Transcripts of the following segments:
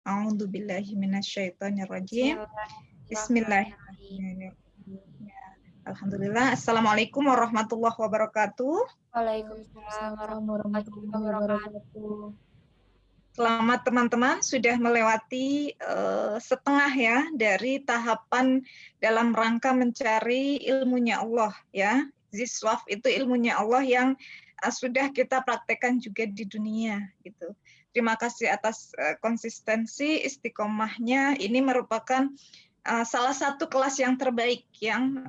A'udzu billahi minasyaitonir rajim. Bismillahirrahmanirrahim. Bismillahirrahmanirrahim. Alhamdulillah. Assalamualaikum warahmatullahi wabarakatuh. Waalaikumsalam warahmatullahi wabarakatuh. Selamat teman-teman sudah melewati setengah ya dari tahapan dalam rangka mencari ilmunya Allah ya. Ziswaf itu ilmunya Allah yang sudah kita praktekkan juga di dunia gitu. Terima kasih atas konsistensi istiqomahnya. Ini merupakan salah satu kelas yang terbaik yang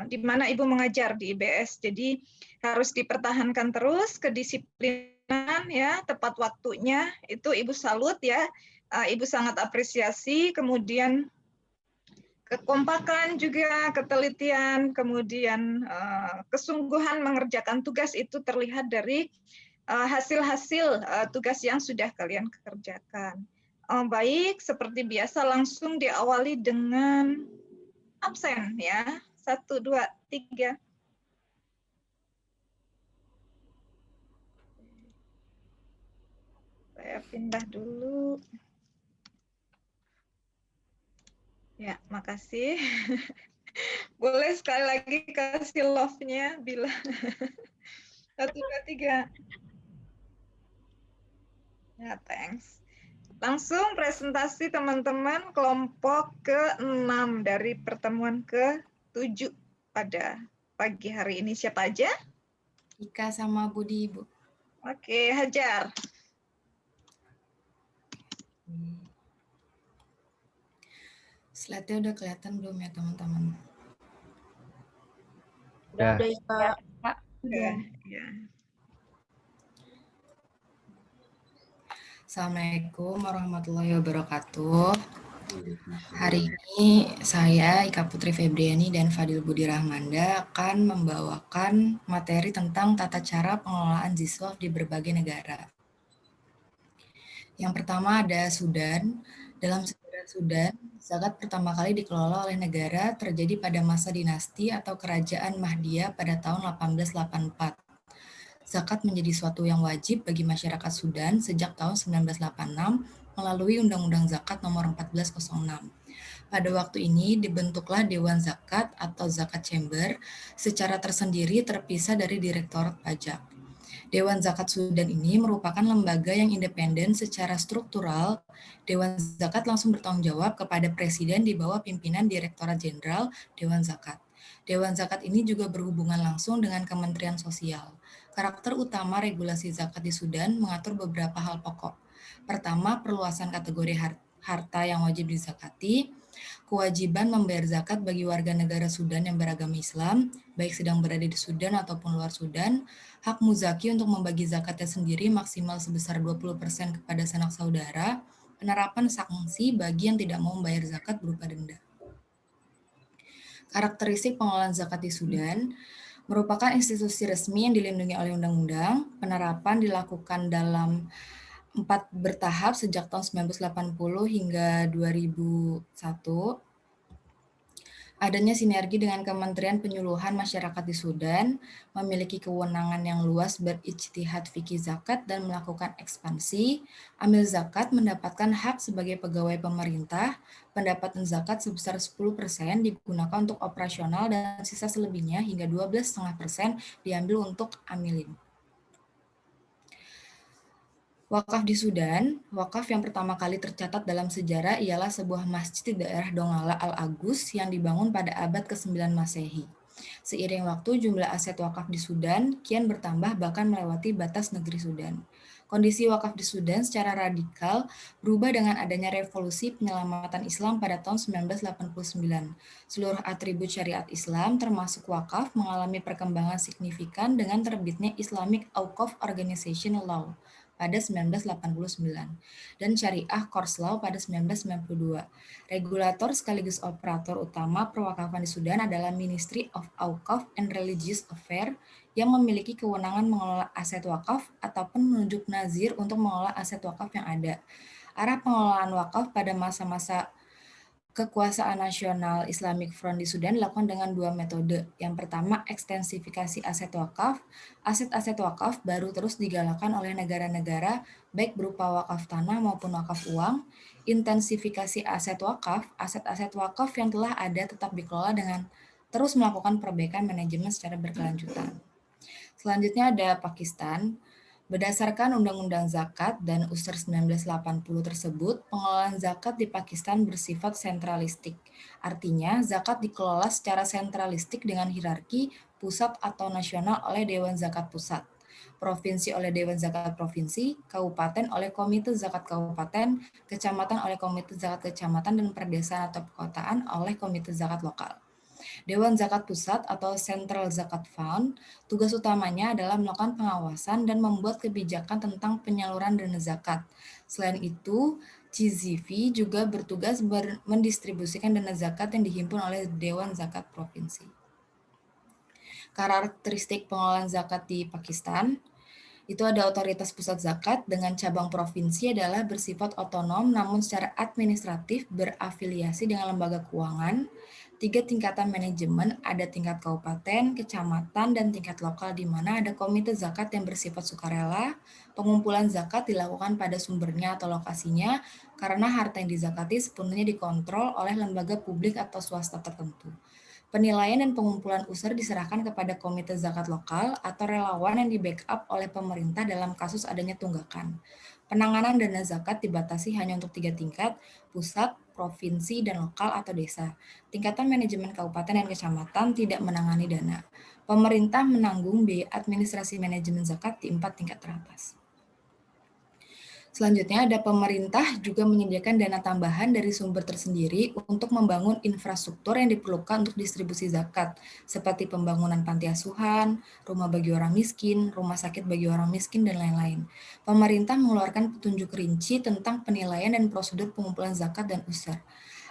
di mana Ibu mengajar di IBS. Jadi harus dipertahankan terus kedisiplinan ya, tepat waktunya itu Ibu salut ya. Ibu sangat apresiasi, kemudian kekompakan juga, ketelitian, kemudian kesungguhan mengerjakan tugas itu terlihat dari hasil-hasil tugas yang sudah kalian kerjakan. Baik, seperti biasa langsung diawali dengan absen ya. 1, 2, 3. Saya pindah dulu. Ya, makasih. Boleh sekali lagi kasih love-nya bila 1, 2, 3. Ya, thanks. Langsung presentasi teman-teman kelompok ke-6 dari pertemuan ke-7 pada pagi hari ini. Siapa aja? Ika sama Budi, Ibu. Oke, hajar. Slide-nya udah kelihatan belum ya, teman-teman? Udah Ika. Ya. Assalamualaikum warahmatullahi wabarakatuh. Hari ini saya, Ika Putri Febriani dan Fadil Budi Rahmanda akan membawakan materi tentang tata cara pengelolaan Ziswaf di berbagai negara. Yang pertama ada Sudan. Dalam sejarah Sudan, zakat pertama kali dikelola oleh negara terjadi pada masa dinasti atau kerajaan Mahdiyah pada tahun 1884. Zakat menjadi suatu yang wajib bagi masyarakat Sudan sejak tahun 1986 melalui Undang-Undang Zakat Nomor 1406. Pada waktu ini dibentuklah Dewan Zakat atau Zakat Chamber secara tersendiri terpisah dari Direktorat Pajak. Dewan Zakat Sudan ini merupakan lembaga yang independen secara struktural. Dewan Zakat langsung bertanggung jawab kepada Presiden di bawah pimpinan Direktorat Jenderal Dewan Zakat. Dewan Zakat ini juga berhubungan langsung dengan Kementerian Sosial. Karakter utama regulasi zakat di Sudan mengatur beberapa hal pokok. Pertama, perluasan kategori harta yang wajib dizakati, kewajiban membayar zakat bagi warga negara Sudan yang beragama Islam, baik sedang berada di Sudan ataupun luar Sudan, hak muzaki untuk membagi zakatnya sendiri maksimal sebesar 20% kepada sanak saudara, penerapan sanksi bagi yang tidak mau membayar zakat berupa denda. Karakteristik pengelolaan zakat di Sudan merupakan institusi resmi yang dilindungi oleh undang-undang. Penerapan dilakukan dalam 4 bertahap sejak tahun 1980 hingga 2001. Adanya sinergi dengan Kementerian Penyuluhan Masyarakat di Sudan, memiliki kewenangan yang luas berijtihad fikih zakat dan melakukan ekspansi. Amil zakat mendapatkan hak sebagai pegawai pemerintah, pendapatan zakat sebesar 10% digunakan untuk operasional dan sisa selebihnya hingga 12,5% diambil untuk amilin. Wakaf di Sudan, wakaf yang pertama kali tercatat dalam sejarah ialah sebuah masjid di daerah Donggala Al-Agus yang dibangun pada abad ke-9 Masehi. Seiring waktu, jumlah aset wakaf di Sudan kian bertambah bahkan melewati batas negeri Sudan. Kondisi wakaf di Sudan secara radikal berubah dengan adanya revolusi penyelamatan Islam pada tahun 1989. Seluruh atribut syariat Islam termasuk wakaf mengalami perkembangan signifikan dengan terbitnya Islamic Awqaf Organization Law pada 1989 dan Syariah Course Law pada 1992. Regulator sekaligus operator utama perwakafan di Sudan adalah Ministry of Awqaf and Religious Affairs yang memiliki kewenangan mengelola aset wakaf ataupun menunjuk nazir untuk mengelola aset wakaf yang ada. Arah pengelolaan wakaf pada masa-masa Kekuasaan Nasional Islamic Front di Sudan dilakukan dengan 2 metode. Yang pertama, ekstensifikasi aset wakaf. Aset-aset wakaf baru terus digalakan oleh negara-negara, baik berupa wakaf tanah maupun wakaf uang. intensifikasi aset-aset wakaf yang telah ada tetap dikelola dengan terus melakukan perbaikan manajemen secara berkelanjutan. Selanjutnya ada Pakistan. Berdasarkan Undang-Undang Zakat dan USR 1980 tersebut, pengelolaan zakat di Pakistan bersifat sentralistik. Artinya, zakat dikelola secara sentralistik dengan hierarki pusat atau nasional oleh Dewan Zakat Pusat, provinsi oleh Dewan Zakat Provinsi, kabupaten oleh Komite Zakat Kabupaten, kecamatan oleh Komite Zakat Kecamatan, dan perdesaan atau perkotaan oleh Komite Zakat Lokal. Dewan Zakat Pusat atau Central Zakat Fund, tugas utamanya adalah melakukan pengawasan dan membuat kebijakan tentang penyaluran dana zakat. Selain itu, CZV juga bertugas mendistribusikan dana zakat yang dihimpun oleh Dewan Zakat Provinsi. Karakteristik pengelolaan zakat di Pakistan, itu ada otoritas pusat zakat dengan cabang provinsi adalah bersifat otonom namun secara administratif berafiliasi dengan lembaga keuangan. 3 tingkatan manajemen, ada tingkat kabupaten, kecamatan, dan tingkat lokal di mana ada komite zakat yang bersifat sukarela. Pengumpulan zakat dilakukan pada sumbernya atau lokasinya karena harta yang dizakati sepenuhnya dikontrol oleh lembaga publik atau swasta tertentu. Penilaian dan pengumpulan USR diserahkan kepada komite zakat lokal atau relawan yang di-backup oleh pemerintah dalam kasus adanya tunggakan. Penanganan dana zakat dibatasi hanya untuk 3 tingkat, pusat, provinsi, dan lokal atau desa. Tingkatan manajemen kabupaten dan kecamatan tidak menangani dana. Pemerintah menanggung biaya administrasi manajemen zakat di 4 tingkat teratas. Selanjutnya ada pemerintah juga menyediakan dana tambahan dari sumber tersendiri untuk membangun infrastruktur yang diperlukan untuk distribusi zakat, seperti pembangunan panti asuhan, rumah bagi orang miskin, rumah sakit bagi orang miskin, dan lain-lain. Pemerintah mengeluarkan petunjuk rinci tentang penilaian dan prosedur pengumpulan zakat dan USR.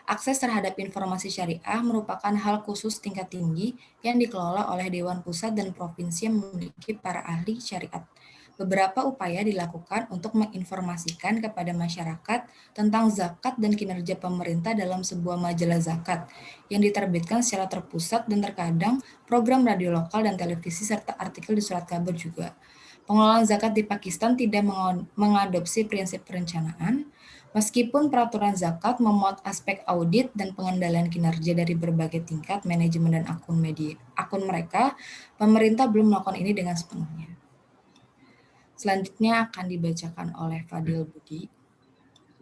Akses terhadap informasi syariah merupakan hal khusus tingkat tinggi yang dikelola oleh Dewan Pusat dan Provinsi yang memiliki para ahli syariat. Beberapa upaya dilakukan untuk menginformasikan kepada masyarakat tentang zakat dan kinerja pemerintah dalam sebuah majalah zakat yang diterbitkan secara terpusat dan terkadang program radio lokal dan televisi serta artikel di surat kabar juga. Pengelolaan zakat di Pakistan tidak mengadopsi prinsip perencanaan, meskipun peraturan zakat memuat aspek audit dan pengendalian kinerja dari berbagai tingkat manajemen dan akun mereka, pemerintah belum melakukan ini dengan sepenuhnya. Selanjutnya akan dibacakan oleh Fadil Budi.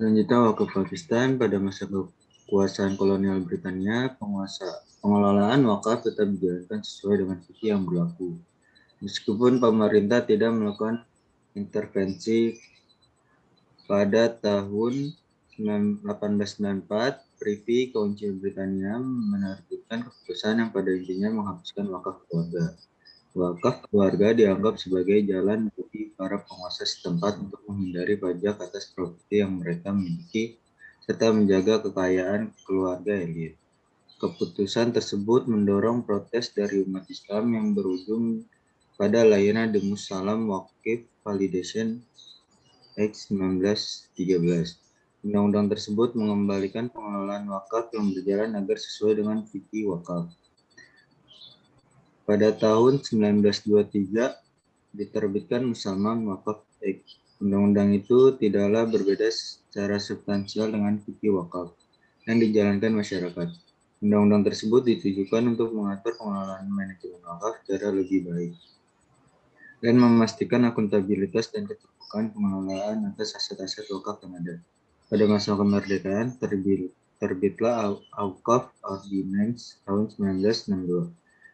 Selanjutnya, wakaf Pakistan pada masa kekuasaan kolonial Britania, pengelolaan wakaf tetap dijalankan sesuai dengan fikih yang berlaku. Meskipun pemerintah tidak melakukan intervensi pada tahun 1894, Privy Council Britania menerbitkan keputusan yang pada intinya menghapuskan wakaf keluarga. Wakaf keluarga dianggap sebagai jalan bagi para penguasa setempat untuk menghindari pajak atas properti yang mereka miliki serta menjaga kekayaan keluarga elit. Keputusan tersebut mendorong protes dari umat Islam yang berujung pada lahirnya The Muslim Waqf Validation Act 1913. Undang-undang tersebut mengembalikan pengelolaan wakaf yang berjalan agar sesuai dengan fikih wakaf. Pada tahun 1923 diterbitkan Muslim Waqf Act. Undang-undang itu tidaklah berbeda secara substansial dengan fikih wakaf yang dijalankan masyarakat. Undang-undang tersebut ditujukan untuk mengatur pengelolaan manajemen wakaf secara lebih baik dan memastikan akuntabilitas dan keterbukaan pengelolaan atas aset-aset wakaf yang ada. Pada masa kemerdekaan terbitlah Awqaf Ordinance tahun 1962.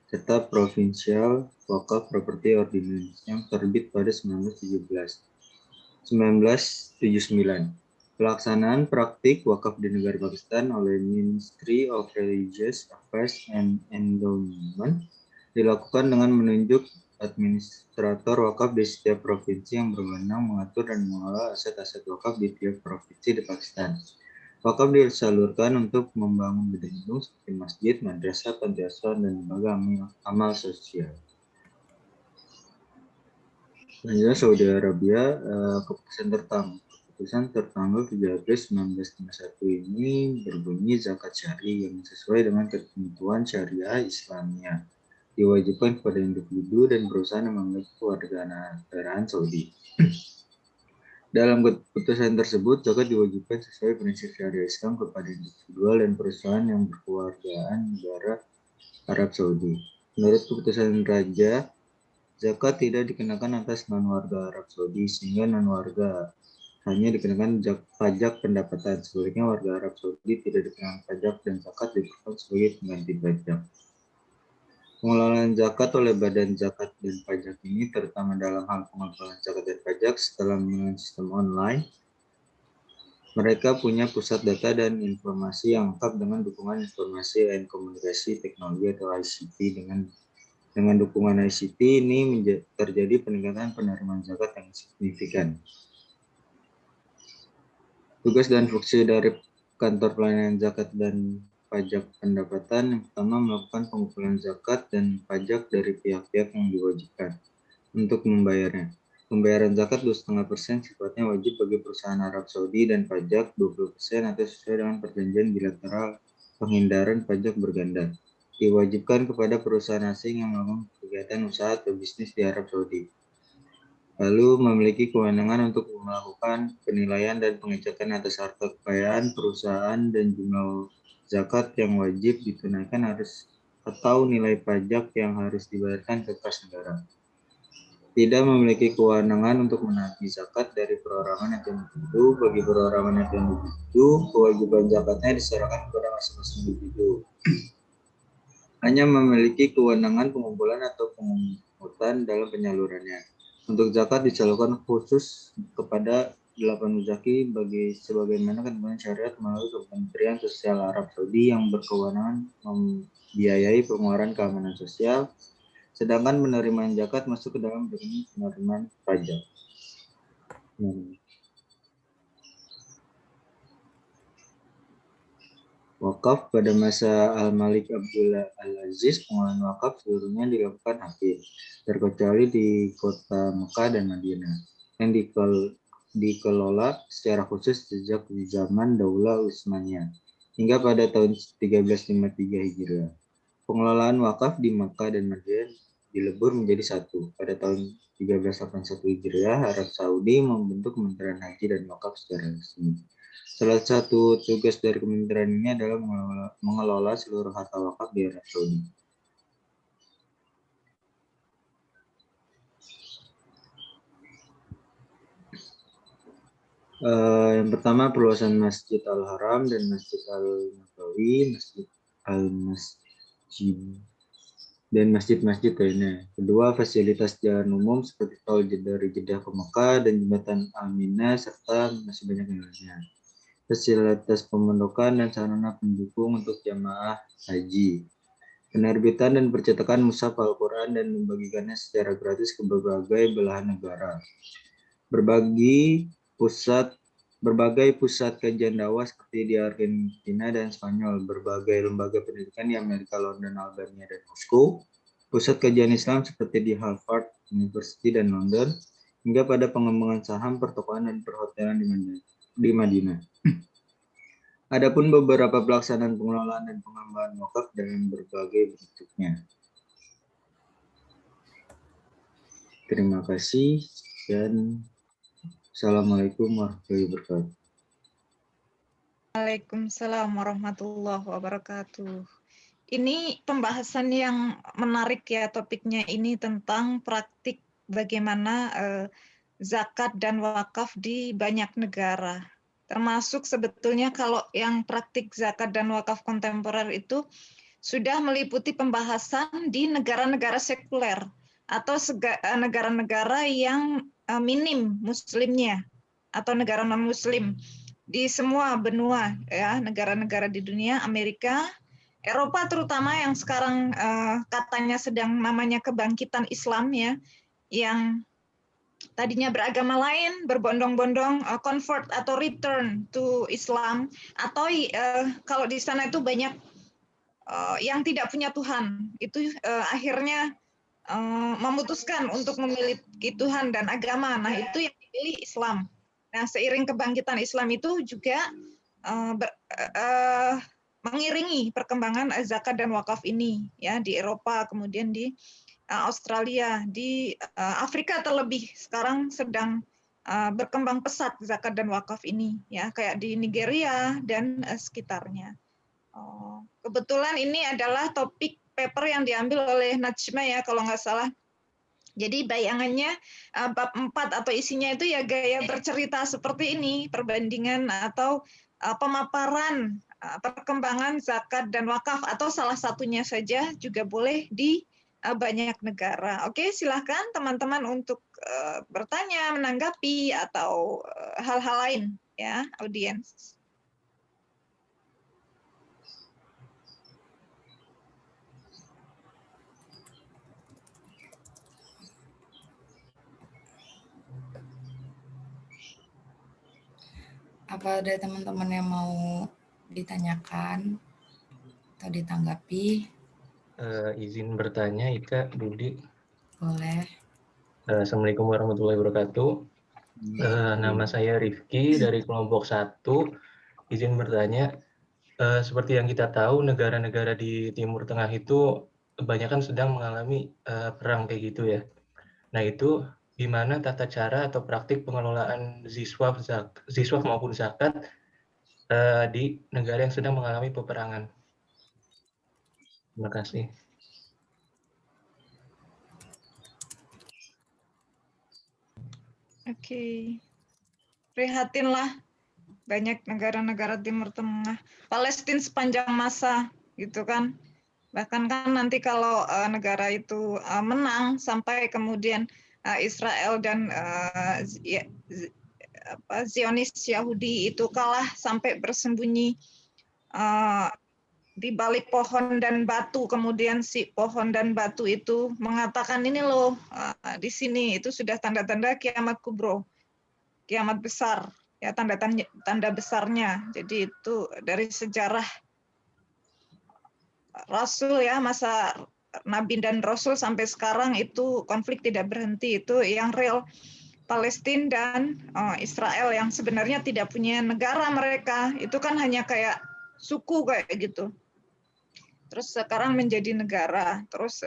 Serta Provincial Wakaf Property Ordinance yang terbit pada 1979. Pelaksanaan praktik wakaf di negara Pakistan oleh Ministry of Religious Affairs and Endowment dilakukan dengan menunjuk administrator wakaf di setiap provinsi yang berwenang mengatur dan mengelola aset-aset wakaf di tiap provinsi di Pakistan. Wakaf disalurkan untuk membangun gedung-gedung seperti masjid, madrasah, panti asuhan, dan lembaga amal sosial. Selanjutnya Saudi Arabia, keputusan tertanggal 3 April 1951 ini berbunyi zakat syari yang sesuai dengan ketentuan syariah Islamia diwajibkan kepada individu dan perusahaan yang memiliki kewarganegaraan Saudi. Dalam keputusan tersebut, zakat diwajibkan sesuai prinsip syariah Islam kepada individual dan perusahaan yang berkewargaan negara Arab Saudi. Menurut keputusan Raja, zakat tidak dikenakan atas non-warga Arab Saudi, sehingga non-warga hanya dikenakan pajak pendapatan. Sebaliknya, warga Arab Saudi tidak dikenakan pajak dan zakat diperlukan sebagai pengganti pajak. Pengelolaan zakat oleh Badan Zakat dan Pajak ini terutama dalam hal pengumpulan zakat dan pajak setelah menggunakan sistem online. Mereka punya pusat data dan informasi yang lengkap dengan dukungan informasi dan komunikasi teknologi atau ICT. Dengan dukungan ICT ini terjadi peningkatan penerimaan zakat yang signifikan. Tugas dan fungsi dari kantor pelayanan zakat dan pajak pendapatan yang pertama melakukan pengumpulan zakat dan pajak dari pihak-pihak yang diwajibkan untuk membayarnya. Pembayaran zakat 2,5% sifatnya wajib bagi perusahaan Arab Saudi dan pajak 20% atau sesuai dengan perjanjian bilateral penghindaran pajak berganda. Diwajibkan kepada perusahaan asing yang melakukan kegiatan usaha atau bisnis di Arab Saudi. Lalu memiliki kewenangan untuk melakukan penilaian dan pengecekan atas harta kekayaan perusahaan dan jumlah zakat yang wajib ditunaikan harus atau nilai pajak yang harus dibayarkan ke kas negara. Tidak memiliki kewenangan untuk menagih zakat dari perorangan atau individu. Bagi perorangan atau individu, kewajiban zakatnya diserahkan kepada masing-masing individu. Hanya memiliki kewenangan pengumpulan atau pemungutan dalam penyalurannya. Untuk zakat disalurkan khusus kepada 8 muzaki sebagaimana ketentuan syariat melalui Kementerian Sosial Arab Saudi yang berkewenangan membiayai pengeluaran keamanan sosial, sedangkan penerimaan zakat masuk ke dalam penerimaan pajak. Wakaf pada masa Al-Malik Abdullah Al-Aziz, pengelolaan wakaf seluruhnya dilakukan hakim, terkecuali di kota Mekah dan Madinah, yang dikelola secara khusus sejak zaman Daulah Utsmaniyah, hingga pada tahun 1353 Hijriah. Pengelolaan wakaf di Mekah dan Madinah dilebur menjadi satu. Pada tahun 1381 Hijriah, Arab Saudi membentuk Kementerian Haji dan Wakaf secara resmi. Salah satu tugas dari kementerian ini adalah mengelola seluruh harta wakaf di Arab Saudi. Yang pertama, perluasan Masjid Al-Haram dan Masjid Al-Nabawi, Masjid Al-Masjid dan masjid-masjid lainnya. Kedua, fasilitas jalan umum seperti tol dari Jeddah ke Mekah dan jembatan Al-Mina serta masih banyak yang lainnya. Fasilitas pemondokan dan sarana pendukung untuk jamaah haji. Penerbitan dan percetakan mushaf Al-Quran dan membagikannya secara gratis ke berbagai belahan negara. Berbagai pusat kajian dakwah seperti di Argentina dan Spanyol, berbagai lembaga pendidikan di Amerika, London, Albania, dan Moskow, pusat kajian Islam seperti di Harvard University dan London, hingga pada pengembangan saham, pertokoan, dan perhotelan di Madinah. Adapun beberapa pelaksanaan pengelolaan dan pengembangan wakaf dalam berbagai bentuknya. Terima kasih dan Assalamualaikum warahmatullahi wabarakatuh. Waalaikumsalam warahmatullahi wabarakatuh. Ini pembahasan yang menarik ya, topiknya ini tentang praktik bagaimana zakat dan wakaf di banyak negara. Termasuk sebetulnya kalau yang praktik zakat dan wakaf kontemporer itu sudah meliputi pembahasan di negara-negara sekuler atau negara-negara yang minim muslimnya atau negara non-muslim di semua benua ya, negara-negara di dunia, Amerika, Eropa terutama yang sekarang katanya sedang namanya kebangkitan Islam ya, yang tadinya beragama lain berbondong-bondong convert atau return to Islam, atau kalau di sana itu banyak yang tidak punya Tuhan, itu akhirnya memutuskan untuk memiliki Tuhan dan agama. Nah, itu yang dipilih Islam. Nah, seiring kebangkitan Islam itu juga mengiringi perkembangan zakat dan wakaf ini ya di Eropa, kemudian di Australia, di Afrika terlebih sekarang sedang berkembang pesat zakat dan wakaf ini, ya, kayak di Nigeria dan sekitarnya. Kebetulan ini adalah topik paper yang diambil oleh Najma ya, kalau nggak salah. Jadi bayangannya bab 4 atau isinya itu ya gaya bercerita seperti ini, perbandingan atau pemaparan perkembangan zakat dan wakaf atau salah satunya saja juga boleh di banyak negara. Oke, silahkan teman-teman untuk bertanya, menanggapi atau hal-hal lain ya, audiens. Apa ada teman-teman yang mau ditanyakan atau ditanggapi? Izin bertanya, Ika, Budi. Boleh. Assalamualaikum warahmatullahi wabarakatuh. Nama saya Rifki dari kelompok 1. Izin bertanya, seperti yang kita tahu, negara-negara di Timur Tengah itu kebanyakan sedang mengalami perang kayak gitu ya. Nah, itu gimana tata cara atau praktik pengelolaan ziswaf maupun zakat di negara yang sedang mengalami peperangan? Terima kasih. Oke. Prihatinlah banyak negara-negara Timur Tengah, Palestina sepanjang masa gitu kan. Bahkan kan nanti kalau negara itu menang sampai kemudian Israel dan Zionis Yahudi itu kalah sampai bersembunyi di balik pohon dan batu, kemudian si pohon dan batu itu mengatakan ini loh di sini itu sudah tanda-tanda kiamat kubro, kiamat besar ya, tanda besarnya. Jadi itu dari sejarah Rasul ya, masa Nabi dan Rasul sampai sekarang itu konflik tidak berhenti, itu yang real. Palestina dan Israel yang sebenarnya tidak punya negara, mereka itu kan hanya kayak suku kayak gitu. Terus sekarang menjadi negara. Terus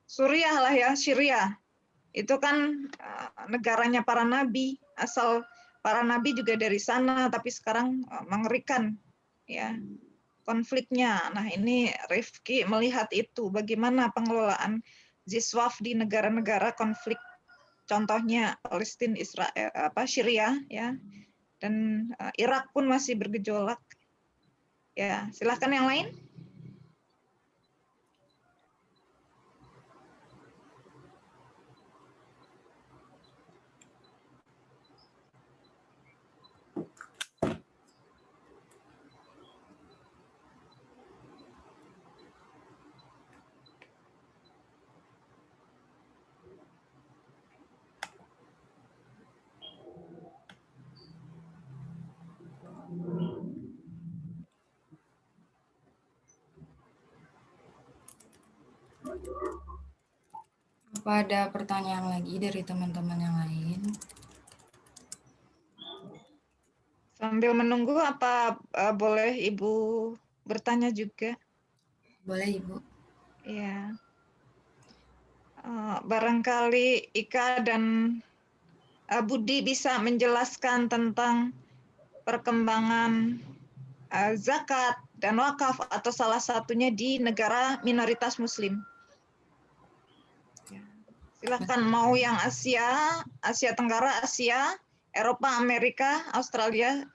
Suriah lah ya, Syria itu kan negaranya para nabi, asal para nabi juga dari sana, tapi sekarang mengerikan ya konfliknya. Nah, ini Rifki melihat itu bagaimana pengelolaan ziswaf di negara-negara konflik, contohnya Palestina, Israel, Syria ya, dan Irak pun masih bergejolak. Ya, silahkan yang lain. Apa ada pertanyaan lagi dari teman-teman yang lain? Sambil menunggu, apa boleh Ibu bertanya juga? Boleh, Ibu. Ya. Barangkali Ika dan Budi bisa menjelaskan tentang perkembangan zakat dan wakaf atau salah satunya di negara minoritas Muslim. Silahkan, mau yang Asia, Asia Tenggara, Asia, Eropa, Amerika, Australia,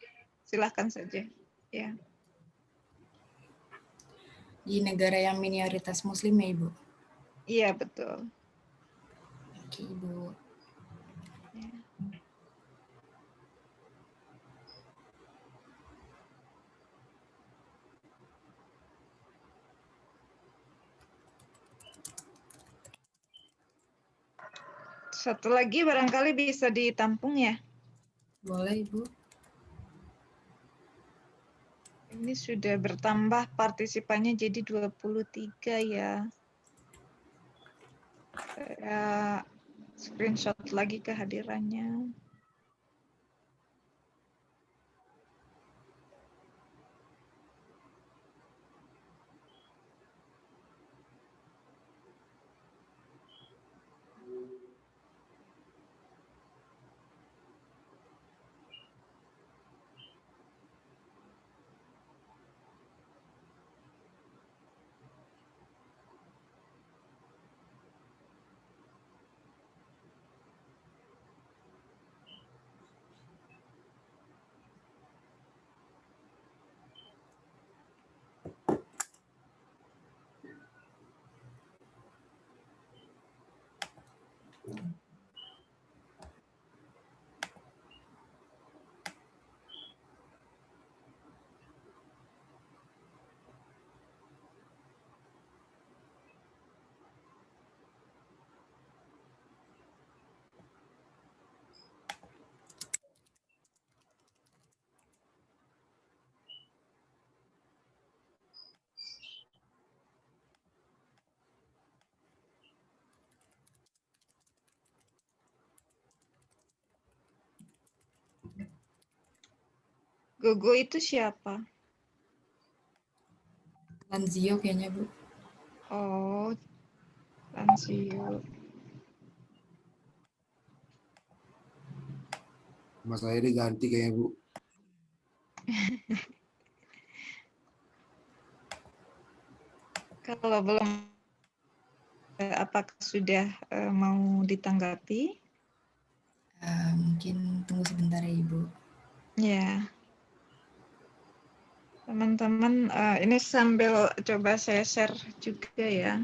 silahkan saja. Ya. Di negara yang minoritas Muslim ya, Ibu? Iya, betul. Oke, Ibu. Ya. Satu lagi barangkali bisa ditampung ya. Boleh, Ibu. Ini sudah bertambah partisipannya jadi 23 ya. Saya screenshot lagi kehadirannya. Gogo itu siapa? Lanzio kayaknya, Bu. Oh, Lansio. Mas saya diganti kayaknya, Bu. Kalau belum, apakah sudah mau ditanggapi? Mungkin tunggu sebentar ya, Ibu. Ya. Teman-teman, ini sambil coba saya share juga ya.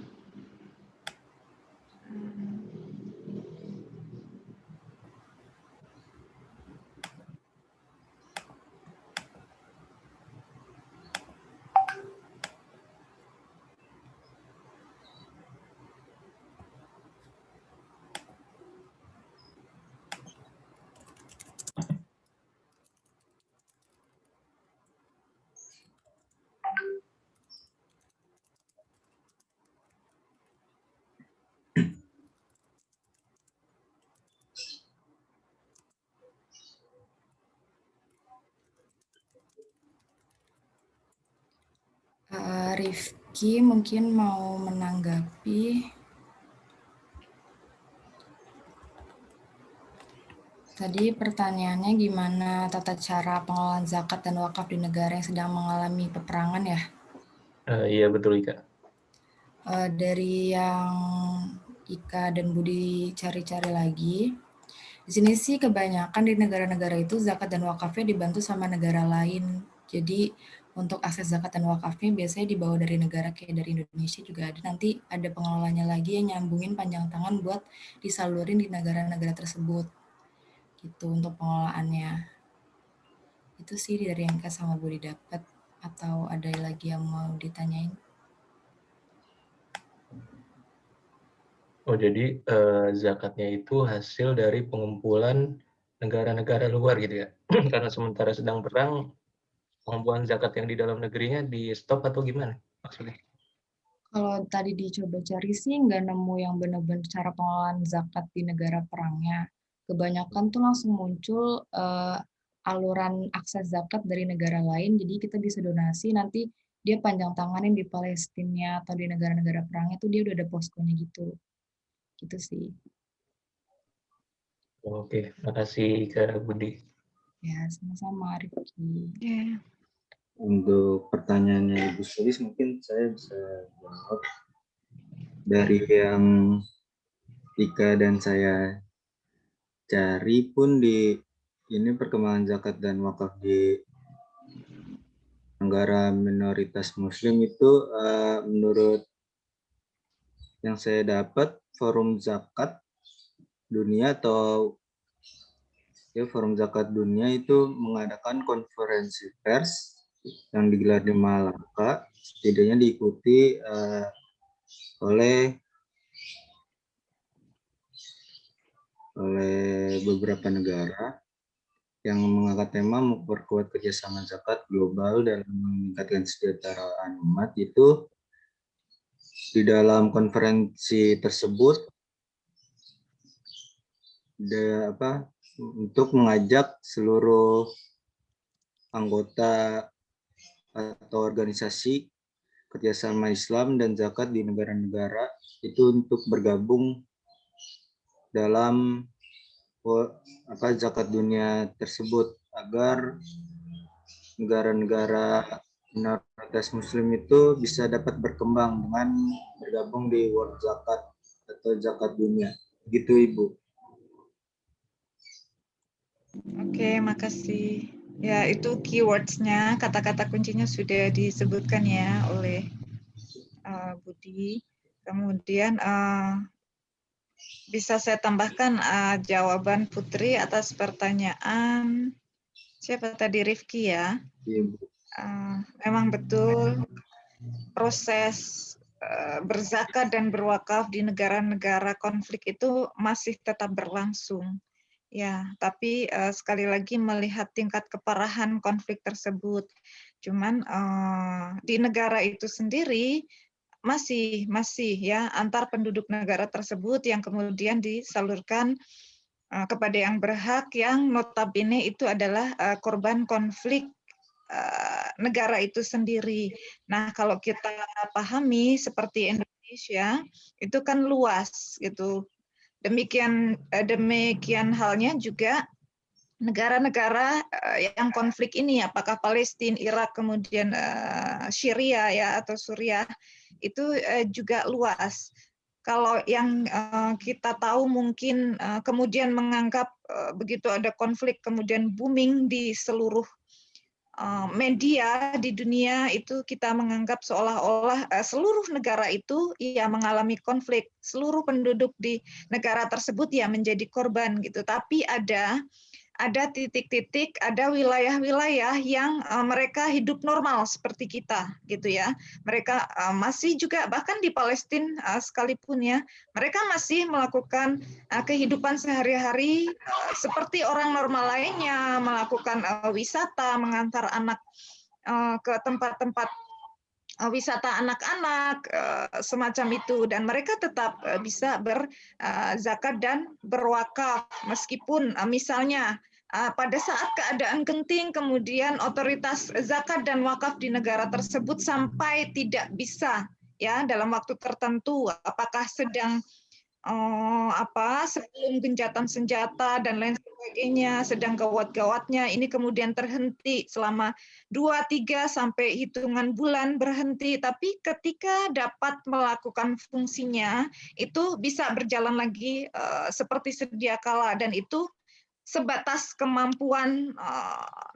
Rifki mungkin mau menanggapi. Tadi pertanyaannya gimana tata cara pengelolaan zakat dan wakaf di negara yang sedang mengalami peperangan ya? Iya betul Ika. Dari yang Ika dan Budi cari-cari lagi, di sini sih kebanyakan di negara-negara itu zakat dan wakafnya dibantu sama negara lain. Jadi untuk akses zakat dan wakafnya biasanya dibawa dari negara kayak dari Indonesia juga ada. Nanti ada pengelolanya lagi yang nyambungin panjang tangan buat disalurin di negara-negara tersebut. Gitu untuk pengelolaannya. Itu sih dari yang Kak sama Budi dapat. Atau ada lagi yang mau ditanyain? Oh jadi zakatnya itu hasil dari pengumpulan negara-negara luar gitu ya? Karena sementara sedang perang, pengumpulan zakat yang di dalam negerinya di stop atau gimana maksudnya? Kalau tadi dicoba cari sih nggak nemu yang benar-benar cara pengelolaan zakat di negara perangnya. Kebanyakan tuh langsung muncul aluran akses zakat dari negara lain, jadi kita bisa donasi, nanti dia panjang tanganin di Palestina atau di negara-negara perangnya tuh dia udah ada poskonya gitu. Gitu sih. Oke, makasih Kak Budi. Ya, sama-sama Rifki. Ya. Untuk pertanyaannya Ibu Sulis mungkin saya bisa jawab dari yang Ika dan saya cari pun di ini perkembangan zakat dan wakaf di negara minoritas Muslim itu menurut yang saya dapat Forum Zakat Dunia atau Forum Zakat Dunia itu mengadakan konferensi pers yang digelar di Malaka, setidaknya diikuti oleh beberapa negara yang mengangkat tema memperkuat kerjasama zakat global dan meningkatkan kesejahteraan umat. Itu di dalam konferensi tersebut untuk mengajak seluruh anggota atau organisasi kerjasama Islam dan zakat di negara-negara itu untuk bergabung dalam zakat dunia tersebut agar negara-negara minoritas Muslim itu bisa dapat berkembang dengan bergabung di World Zakat atau zakat dunia. Gitu Ibu. Oke, makasih. Ya, itu keywords-nya, kata-kata kuncinya sudah disebutkan ya oleh Budi. Kemudian bisa saya tambahkan jawaban Putri atas pertanyaan siapa tadi, Rifki ya? Ibu. Memang betul proses berzakat dan berwakaf di negara-negara konflik itu masih tetap berlangsung. Ya, tapi sekali lagi melihat tingkat keparahan konflik tersebut. Cuman di negara itu sendiri masih ya antar penduduk negara tersebut yang kemudian disalurkan kepada yang berhak yang notabene itu adalah korban konflik negara itu sendiri. Nah, kalau kita pahami seperti Indonesia itu kan luas gitu. Demikian halnya juga negara-negara yang konflik ini, apakah Palestina, Irak, kemudian Syria ya atau Suriah, itu juga luas. Kalau yang kita tahu mungkin kemudian menganggap begitu ada konflik kemudian booming di seluruh media di dunia, itu kita menganggap seolah-olah seluruh negara itu ya mengalami konflik, seluruh penduduk di negara tersebut ya menjadi korban gitu. Tapi ada titik-titik, ada wilayah-wilayah yang mereka hidup normal seperti kita gitu ya. Mereka masih juga bahkan di Palestina sekalipun ya, mereka masih melakukan kehidupan sehari-hari seperti orang normal lainnya, melakukan wisata, mengantar anak ke tempat-tempat wisata anak-anak semacam itu, dan mereka tetap bisa berzakat dan berwakaf meskipun misalnya pada saat keadaan genting kemudian otoritas zakat dan wakaf di negara tersebut sampai tidak bisa ya dalam waktu tertentu, apakah sedang sebelum gencatan senjata dan lain sebagainya, sedang gawat-gawatnya, ini kemudian terhenti selama 2-3 sampai hitungan bulan berhenti, tapi ketika dapat melakukan fungsinya itu bisa berjalan lagi seperti sedia kala, dan itu sebatas kemampuan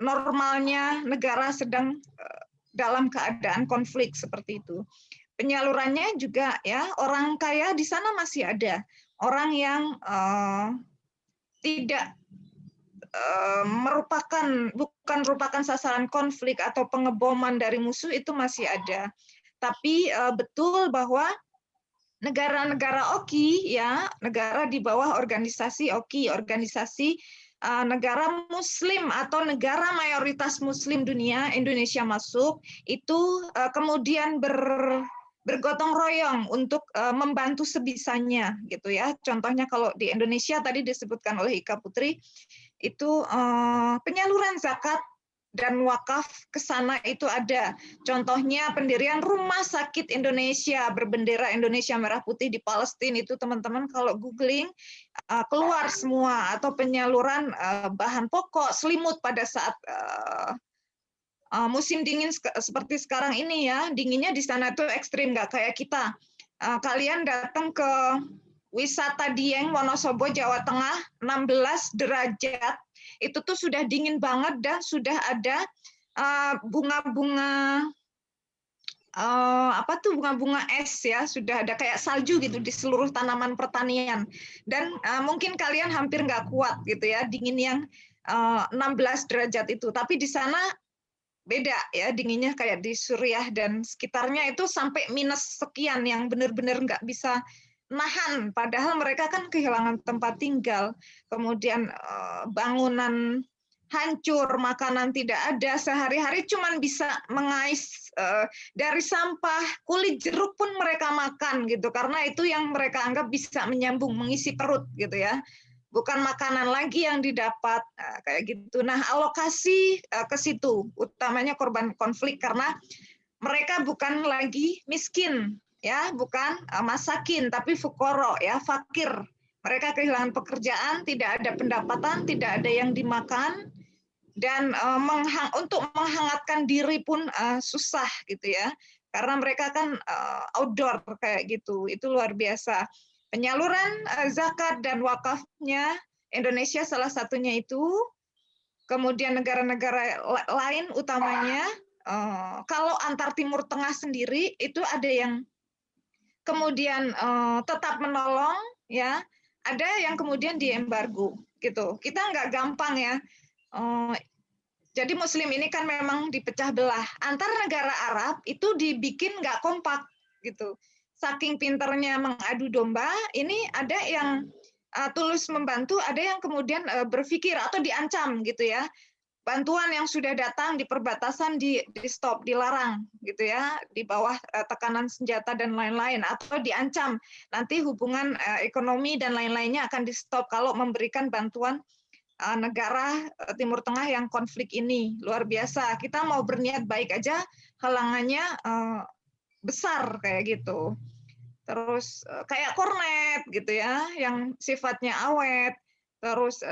normalnya negara sedang dalam keadaan konflik seperti itu. Penyalurannya juga ya, orang kaya di sana masih ada, orang yang tidak bukan merupakan sasaran konflik atau pengeboman dari musuh itu masih ada. Tapi betul bahwa negara-negara OKI ya, negara di bawah organisasi OKI, organisasi negara Muslim atau negara mayoritas Muslim dunia, Indonesia masuk, itu kemudian bergotong royong untuk membantu sebisanya gitu ya. Contohnya kalau di Indonesia tadi disebutkan oleh Ika Putri, itu penyaluran zakat dan wakaf ke sana itu ada. Contohnya pendirian Rumah Sakit Indonesia berbendera Indonesia merah putih di Palestina, itu teman-teman kalau googling keluar semua, atau penyaluran bahan pokok, selimut pada saat musim dingin seperti sekarang ini ya, dinginnya di sana tuh ekstrim, nggak kayak kita. Kalian datang ke wisata Dieng, Wonosobo, Jawa Tengah, 16 derajat, itu tuh sudah dingin banget dan sudah ada bunga-bunga bunga-bunga es ya, sudah ada kayak salju gitu di seluruh tanaman pertanian, dan mungkin kalian hampir nggak kuat gitu ya dingin yang 16 derajat itu, tapi di sana beda ya dinginnya, kayak di Suriah dan sekitarnya itu sampai minus sekian yang benar-benar nggak bisa nahan, padahal mereka kan kehilangan tempat tinggal, kemudian bangunan hancur, makanan tidak ada, sehari-hari cuma bisa mengais dari sampah, kulit jeruk pun mereka makan gitu, karena itu yang mereka anggap bisa menyambung, mengisi perut gitu ya. Bukan makanan lagi yang didapat, kayak gitu. Nah, alokasi ke situ, utamanya korban konflik, karena mereka bukan lagi miskin, ya, bukan masakin, tapi fukoro, ya, fakir. Mereka kehilangan pekerjaan, tidak ada pendapatan, tidak ada yang dimakan, dan untuk menghangatkan diri pun susah gitu ya, karena mereka kan outdoor kayak gitu. Itu luar biasa. Penyaluran zakat dan wakafnya Indonesia salah satunya itu, kemudian negara-negara lain utamanya, kalau antar Timur Tengah sendiri itu ada yang kemudian tetap menolong ya, ada yang kemudian diembargo gitu. Kita nggak gampang ya. Jadi Muslim ini kan memang dipecah belah. Antar negara Arab itu dibikin nggak kompak gitu. Saking pinternya mengadu domba, ini ada yang tulus membantu, ada yang kemudian berpikir atau diancam gitu ya. Bantuan yang sudah datang di perbatasan di stop, dilarang gitu ya, di bawah tekanan senjata dan lain-lain, atau diancam nanti hubungan ekonomi dan lain-lainnya akan di stop kalau memberikan bantuan negara Timur Tengah yang konflik ini. Luar biasa. Kita mau berniat baik aja, halangannya besar kayak gitu. Terus kayak kornet gitu ya, yang sifatnya awet. Terus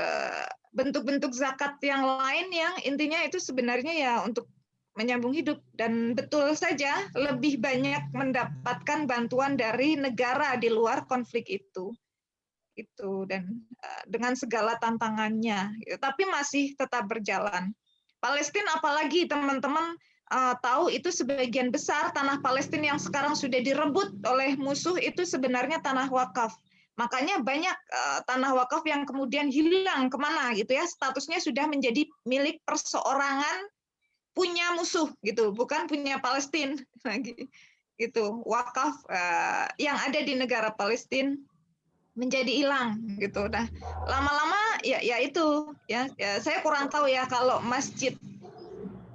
bentuk-bentuk zakat yang lain yang intinya itu sebenarnya ya untuk menyambung hidup, dan betul saja lebih banyak mendapatkan bantuan dari negara di luar konflik itu dan dengan segala tantangannya, tapi masih tetap berjalan. Palestina apalagi teman-teman tahu itu sebagian besar tanah Palestina yang sekarang sudah direbut oleh musuh itu sebenarnya tanah wakaf. Makanya banyak tanah wakaf yang kemudian hilang kemana gitu ya, statusnya sudah menjadi milik perseorangan punya musuh gitu, bukan punya Palestina lagi gitu. Wakaf yang ada di negara Palestina menjadi hilang gitu. Nah, lama-lama ya itu ya saya kurang tahu ya kalau Masjid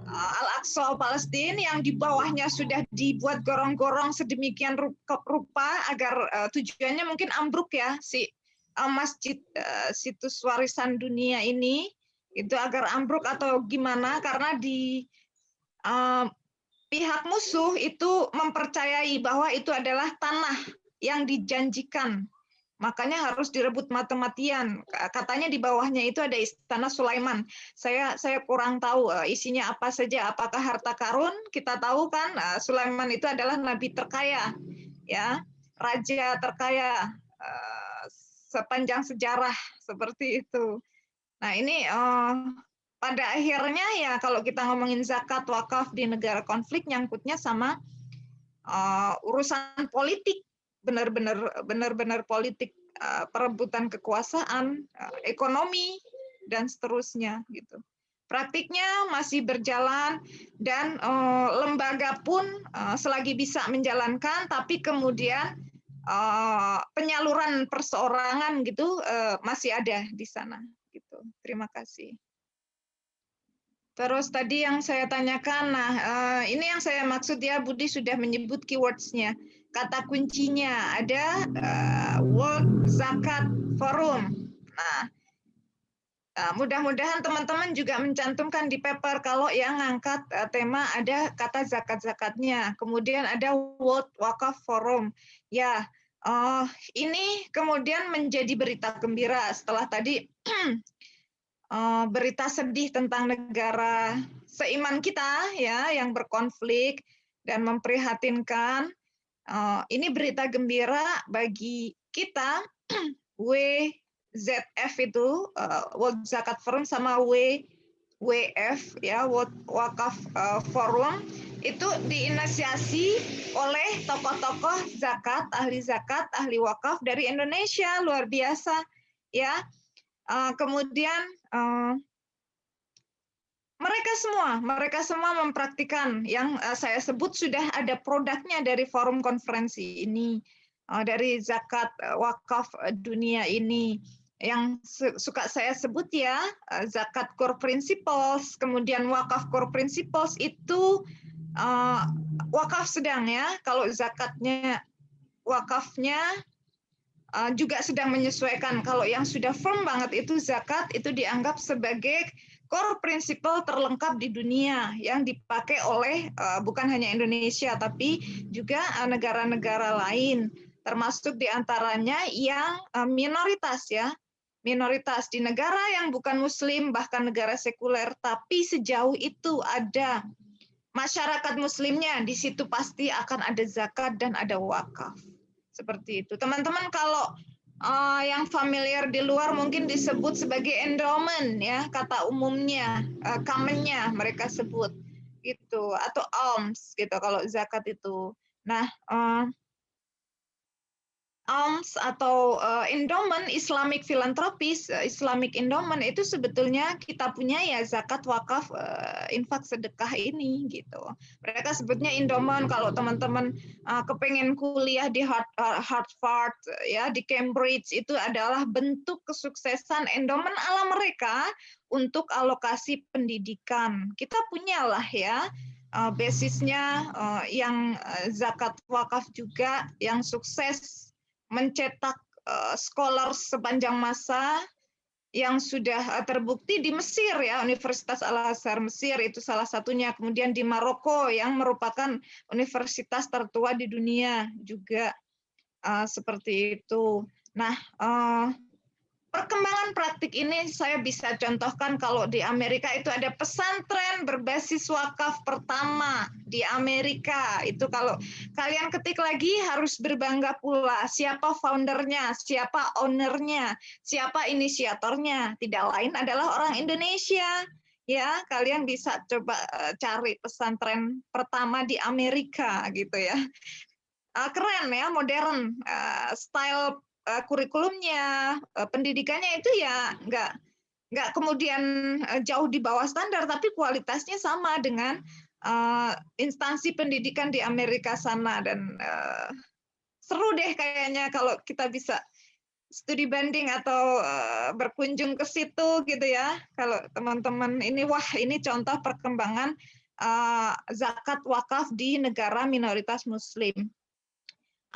Al-Aqsa Palestina yang di bawahnya sudah dibuat gorong-gorong sedemikian rupa agar tujuannya mungkin ambruk ya si masjid situs warisan dunia ini, itu agar ambruk atau gimana, karena di pihak musuh itu mempercayai bahwa itu adalah tanah yang dijanjikan. Makanya harus direbut mati-matian. Katanya di bawahnya itu ada istana Sulaiman. Saya kurang tahu isinya apa saja. Apakah harta karun? Kita tahu kan Sulaiman itu adalah nabi terkaya, ya, raja terkaya sepanjang sejarah seperti itu. Nah ini pada akhirnya ya kalau kita ngomongin zakat wakaf di negara konflik nyangkutnya sama urusan politik. Benar-benar politik, perebutan kekuasaan, ekonomi, dan seterusnya gitu. Praktiknya masih berjalan dan lembaga pun selagi bisa menjalankan, tapi kemudian penyaluran perseorangan gitu masih ada di sana gitu. Terima kasih. Terus tadi yang saya tanyakan, nah ini yang saya maksud ya, Budi sudah menyebut keywords-nya. Kata kuncinya ada World Zakat Forum. Nah, mudah-mudahan teman-teman juga mencantumkan di paper kalau yang ngangkat tema ada kata zakat-zakatnya. Kemudian ada World Wakaf Forum. Ya, ini kemudian menjadi berita gembira setelah tadi berita sedih tentang negara seiman kita ya yang berkonflik dan memprihatinkan. Ini berita gembira bagi kita. WZF itu World Zakat Forum sama WWF ya, World Wakaf Forum itu diinisiasi oleh tokoh-tokoh zakat, ahli wakaf dari Indonesia, luar biasa ya. Kemudian mereka semua mempraktikkan yang saya sebut, sudah ada produknya dari forum konferensi ini, dari zakat wakaf dunia ini, yang suka saya sebut ya, zakat core principles, kemudian wakaf core principles itu wakaf sedang ya, kalau zakatnya wakafnya juga sedang menyesuaikan. Kalau yang sudah firm banget itu zakat, itu dianggap sebagai core principle terlengkap di dunia yang dipakai oleh bukan hanya Indonesia tapi juga negara-negara lain, termasuk diantaranya yang minoritas ya, minoritas di negara yang bukan Muslim, bahkan negara sekuler, tapi sejauh itu ada masyarakat Muslimnya, di situ pasti akan ada zakat dan ada wakaf. Seperti itu. Teman-teman kalau yang familiar di luar mungkin disebut sebagai endowment ya, kata umumnya, commonnya mereka sebut gitu, atau alms gitu kalau zakat itu. Nah, alms atau endowment, Islamic philanthropist, Islamic endowment itu sebetulnya kita punya ya, zakat, wakaf, infak, sedekah ini gitu. Mereka sebutnya endowment. Kalau teman-teman kepengen kuliah di Harvard ya, di Cambridge, itu adalah bentuk kesuksesan endowment ala mereka untuk alokasi pendidikan. Kita punyalah ya basisnya yang zakat wakaf juga yang sukses mencetak scholars sepanjang masa yang sudah terbukti di Mesir ya, Universitas Al-Azhar Mesir itu salah satunya. Kemudian di Maroko yang merupakan universitas tertua di dunia juga seperti itu. Nah, perkembangan praktik ini saya bisa contohkan kalau di Amerika itu ada pesantren berbasis wakaf pertama di Amerika. Itu kalau kalian ketik lagi harus berbangga pula siapa foundernya, siapa ownernya, siapa inisiatornya. Tidak lain adalah orang Indonesia. Ya, kalian bisa coba cari pesantren pertama di Amerika gitu ya. Keren ya, modern, style kurikulumnya, pendidikannya itu ya nggak kemudian jauh di bawah standar, tapi kualitasnya sama dengan instansi pendidikan di Amerika sana. Dan seru deh kayaknya kalau kita bisa studi banding atau berkunjung ke situ gitu ya. Kalau teman-teman ini, wah ini contoh perkembangan zakat wakaf di negara minoritas Muslim.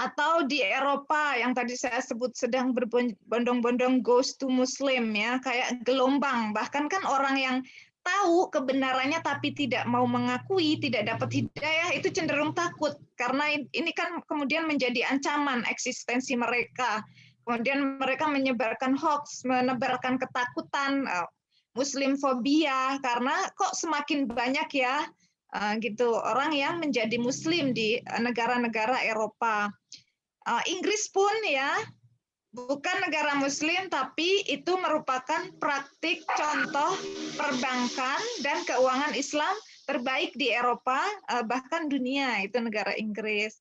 Atau di Eropa yang tadi saya sebut sedang berbondong-bondong goes to Muslim ya, kayak gelombang. Bahkan kan orang yang tahu kebenarannya tapi tidak mau mengakui, tidak dapat hidayah, itu cenderung takut karena ini kan kemudian menjadi ancaman eksistensi mereka. Kemudian mereka menyebarkan hoax, menebarkan ketakutan, Muslim fobia, karena kok semakin banyak ya gitu orang yang menjadi Muslim di negara-negara Eropa. Inggris pun ya bukan negara Muslim, tapi itu merupakan praktik contoh perbankan dan keuangan Islam terbaik di Eropa, bahkan dunia, itu negara Inggris.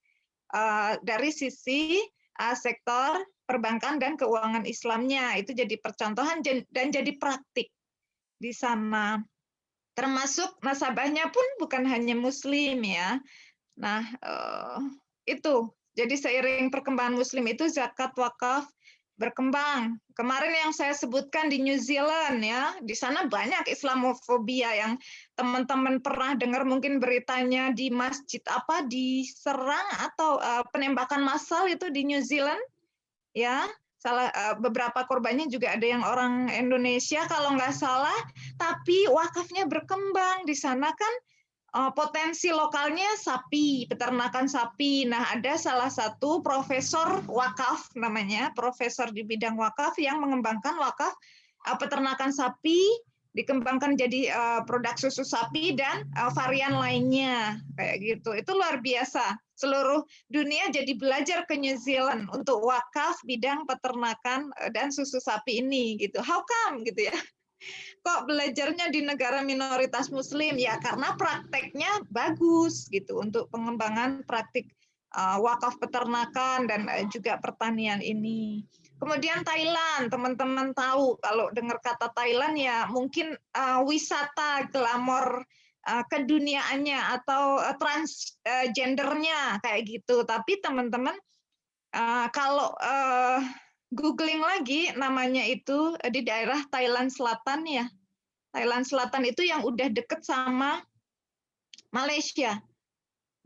Dari sisi sektor perbankan dan keuangan Islamnya, itu jadi percontohan dan jadi praktik di sana. Termasuk nasabahnya pun bukan hanya Muslim ya. Nah, itu. Jadi seiring perkembangan Muslim itu zakat wakaf berkembang. Kemarin yang saya sebutkan di New Zealand ya, di sana banyak Islamofobia yang teman-teman pernah dengar mungkin beritanya di masjid apa diserang atau penembakan massal itu di New Zealand ya. Beberapa korbannya juga ada yang orang Indonesia kalau nggak salah, tapi wakafnya berkembang di sana kan. Potensi lokalnya sapi, peternakan sapi. Nah, ada salah satu profesor wakaf namanya, profesor di bidang wakaf yang mengembangkan wakaf peternakan sapi, dikembangkan jadi produk susu sapi dan varian lainnya kayak gitu. Itu luar biasa. Seluruh dunia jadi belajar ke New Zealand untuk wakaf bidang peternakan dan susu sapi ini gitu. How come gitu ya? Kok belajarnya di negara minoritas Muslim? Ya karena prakteknya bagus gitu untuk pengembangan praktik wakaf peternakan dan juga pertanian ini. Kemudian Thailand, teman-teman tahu kalau dengar kata Thailand ya mungkin wisata glamor keduniaannya atau transgendernya kayak gitu. Tapi teman-teman kalau googling lagi namanya itu di daerah Thailand Selatan ya. Thailand Selatan itu yang udah deket sama Malaysia.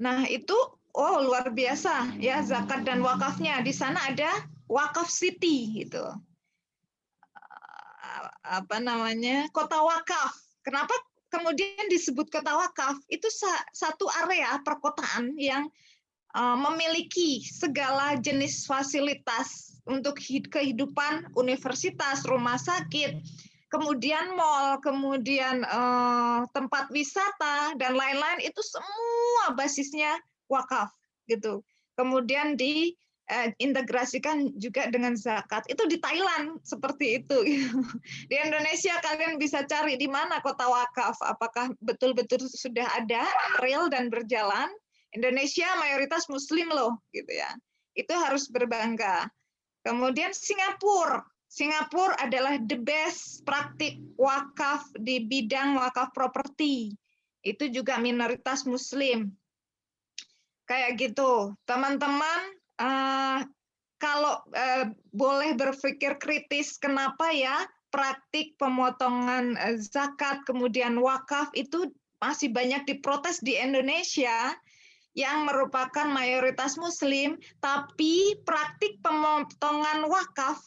Nah itu luar biasa ya zakat dan wakafnya. Di sana ada wakaf city gitu. Apa namanya? Kota wakaf. Kenapa kemudian disebut kota wakaf? Itu satu area perkotaan yang memiliki segala jenis fasilitas untuk kehidupan universitas, rumah sakit, kemudian mal, kemudian tempat wisata dan lain-lain, itu semua basisnya wakaf gitu. Kemudian diintegrasikan juga dengan zakat. Itu di Thailand seperti itu. Di Indonesia kalian bisa cari di mana kota wakaf, apakah betul-betul sudah ada real dan berjalan. Indonesia mayoritas Muslim loh, gitu ya. Itu harus berbangga. Kemudian Singapura adalah the best praktik wakaf di bidang wakaf properti. Itu juga minoritas Muslim. Kayak gitu, teman-teman. Kalau boleh berpikir kritis, kenapa ya praktik pemotongan zakat kemudian wakaf itu masih banyak diprotes di Indonesia? Yang merupakan mayoritas Muslim, tapi praktik pemotongan wakaf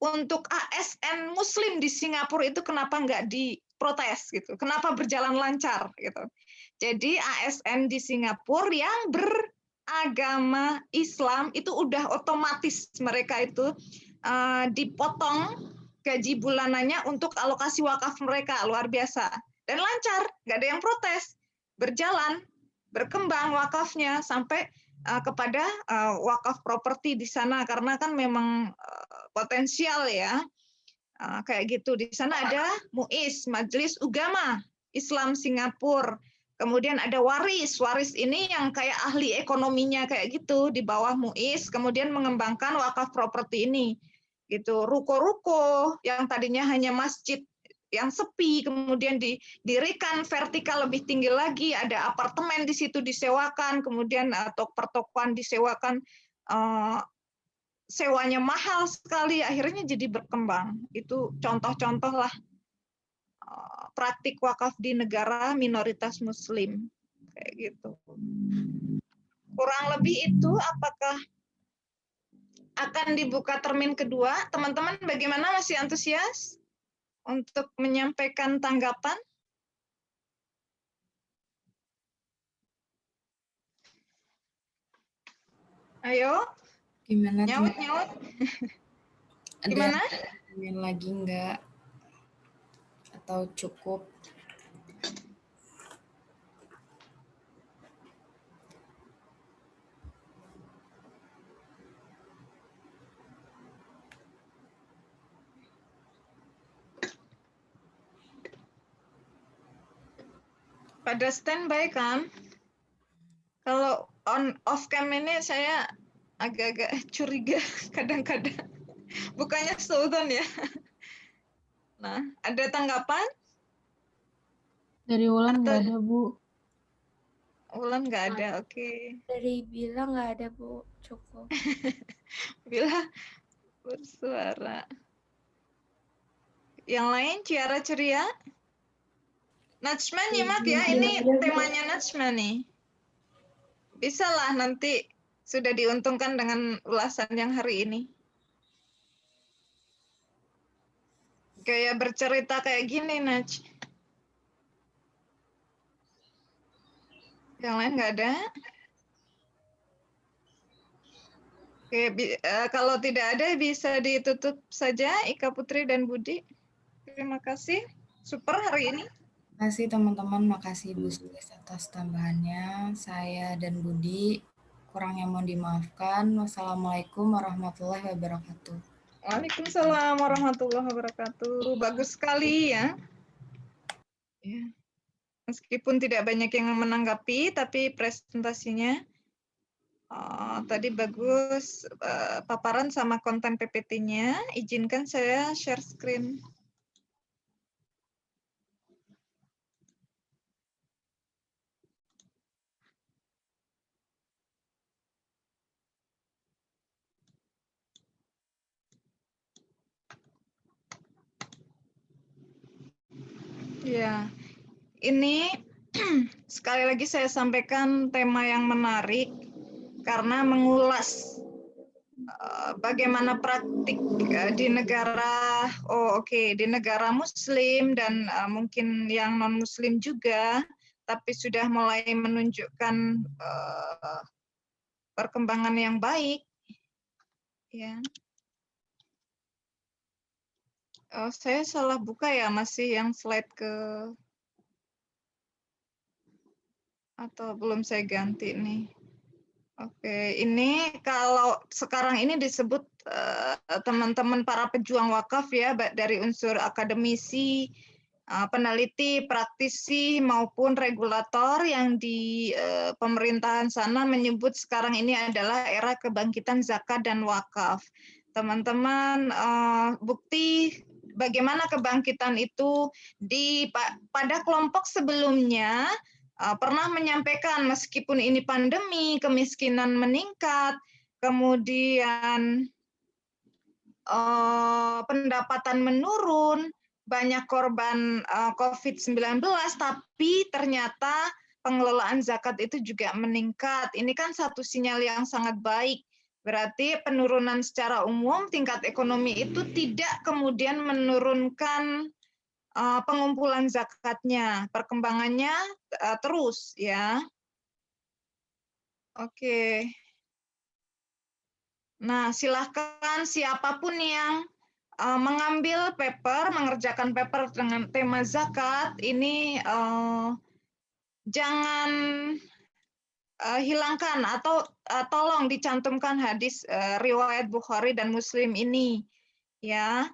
untuk ASN Muslim di Singapura itu kenapa nggak diprotes gitu? Kenapa berjalan lancar gitu? Jadi ASN di Singapura yang beragama Islam itu udah otomatis mereka itu dipotong gaji bulanannya untuk alokasi wakaf mereka, luar biasa. Dan lancar, nggak ada yang protes. Berjalan, berkembang wakafnya sampai kepada wakaf properti di sana karena kan memang potensial ya. Kayak gitu. Di sana ada MUIS, Majelis Ugama Islam Singapura. Kemudian ada waris. Waris ini yang kayak ahli ekonominya kayak gitu di bawah MUIS, kemudian mengembangkan wakaf properti ini. Gitu. Ruko-ruko yang tadinya hanya masjid yang sepi, kemudian didirikan vertikal lebih tinggi lagi, ada apartemen di situ disewakan, kemudian pertokoan disewakan, sewanya mahal sekali, akhirnya jadi berkembang. Itu contoh-contoh lah praktik wakaf di negara minoritas Muslim, kayak gitu. Kurang lebih itu. Apakah akan dibuka termin kedua? Teman-teman bagaimana, masih antusias untuk menyampaikan tanggapan? Ayo, Gimana nyaut, teman? nyaut. Ada Gimana? yang lagi nggak? Atau cukup? Pada standby kan? Kalau on off cam ini saya agak-agak curiga kadang-kadang. Bukannya seudon ya. Nah, ada tanggapan? Dari Wulan nggak Atau ada, Bu. Ulan nggak ada, oke. Dari Bila nggak ada, Bu. Cukup. Bila bersuara. Yang lain, Ciara ceria? Najma nyimak ya, ini temanya Najma nih. Bisa lah nanti sudah diuntungkan dengan ulasan yang hari ini. Kayak bercerita kayak gini, Naj. Yang lain nggak ada? Oke, kalau tidak ada bisa ditutup saja, Ika Putri dan Budi. Terima kasih. Super hari ini. Terima kasih teman-teman, makasih Bu Sulis atas tambahannya. Saya dan Budi, kurang yang mohon dimaafkan. Wassalamualaikum warahmatullahi wabarakatuh. Waalaikumsalam warahmatullahi wabarakatuh. Bagus sekali ya. Meskipun tidak banyak yang menanggapi, tapi presentasinya tadi bagus, paparan sama konten PPT-nya. Izinkan saya share screen. Ya, ini sekali lagi saya sampaikan tema yang menarik karena mengulas bagaimana praktik di negara, di negara Muslim dan mungkin yang non Muslim juga, tapi sudah mulai menunjukkan perkembangan yang baik. Ya. Saya salah buka ya, masih yang slide ke, atau belum saya ganti nih. Oke, ini kalau sekarang ini disebut teman-teman para pejuang wakaf ya, dari unsur akademisi, peneliti, praktisi maupun regulator yang di pemerintahan sana menyebut sekarang ini adalah era kebangkitan zakat dan wakaf. Teman-teman, bukti bagaimana kebangkitan itu pada kelompok sebelumnya pernah menyampaikan meskipun ini pandemi, kemiskinan meningkat, kemudian pendapatan menurun, banyak korban COVID-19, tapi ternyata pengelolaan zakat itu juga meningkat. Ini kan satu sinyal yang sangat baik Berarti penurunan secara umum tingkat ekonomi itu tidak kemudian menurunkan pengumpulan zakatnya. Perkembangannya terus ya. Oke. Nah, silahkan siapapun yang mengerjakan paper dengan tema zakat, ini jangan hilangkan atau tolong dicantumkan hadis riwayat Bukhari dan Muslim ini, ya.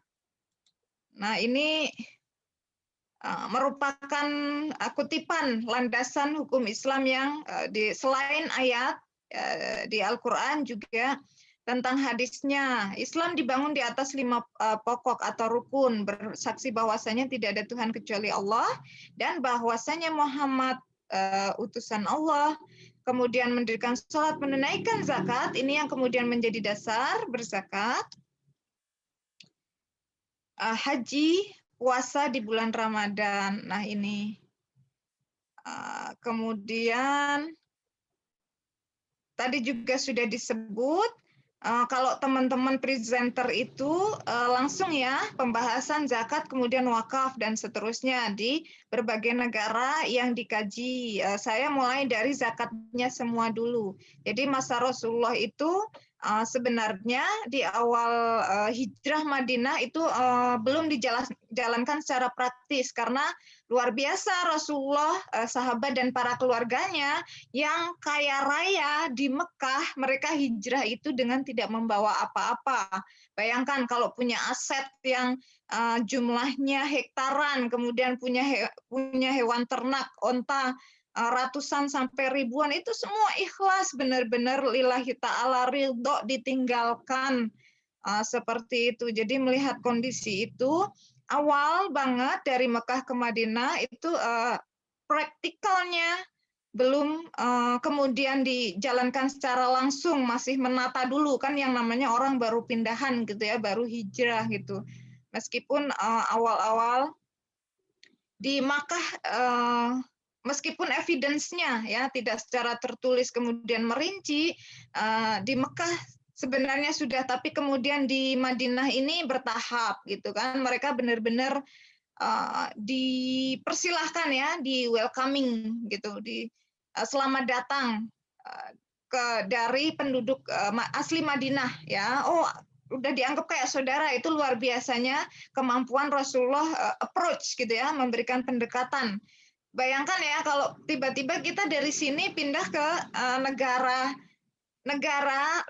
Nah, ini merupakan kutipan landasan hukum Islam yang selain ayat di Al-Quran juga tentang hadisnya. Islam dibangun di atas 5 pokok atau rukun, bersaksi bahwasanya tidak ada Tuhan kecuali Allah dan bahwasanya Muhammad utusan Allah, kemudian mendirikan sholat, menunaikan zakat, ini yang kemudian menjadi dasar berzakat, haji, puasa di bulan Ramadan. Nah ini, kemudian tadi juga sudah disebut, kalau teman-teman presenter itu langsung ya pembahasan zakat, kemudian wakaf dan seterusnya di berbagai negara yang dikaji. Saya mulai dari zakatnya semua dulu. Jadi masa Rasulullah itu sebenarnya di awal hijrah Madinah itu belum dijalankan secara praktis karena luar biasa Rasulullah, sahabat dan para keluarganya yang kaya raya di Mekah, mereka hijrah itu dengan tidak membawa apa-apa. Bayangkan kalau punya aset yang jumlahnya hektaran, kemudian punya hewan ternak, onta ratusan sampai ribuan, itu semua ikhlas, benar-benar lillahi ta'ala, ridho, ditinggalkan seperti itu. Jadi melihat kondisi itu, awal banget dari Mekah ke Madinah itu praktikalnya belum kemudian dijalankan secara langsung, masih menata dulu kan, yang namanya orang baru pindahan gitu ya, baru hijrah gitu. Meskipun awal-awal di Makkah meskipun evidence-nya ya tidak secara tertulis kemudian merinci, di Mekah sebenarnya sudah, tapi kemudian di Madinah ini bertahap gitu kan, mereka benar-benar dipersilahkan ya, di welcoming gitu, di selamat datang dari penduduk asli Madinah ya. Oh, udah dianggap kayak saudara, itu luar biasanya kemampuan Rasulullah approach gitu ya, memberikan pendekatan. Bayangkan ya kalau tiba-tiba kita dari sini pindah ke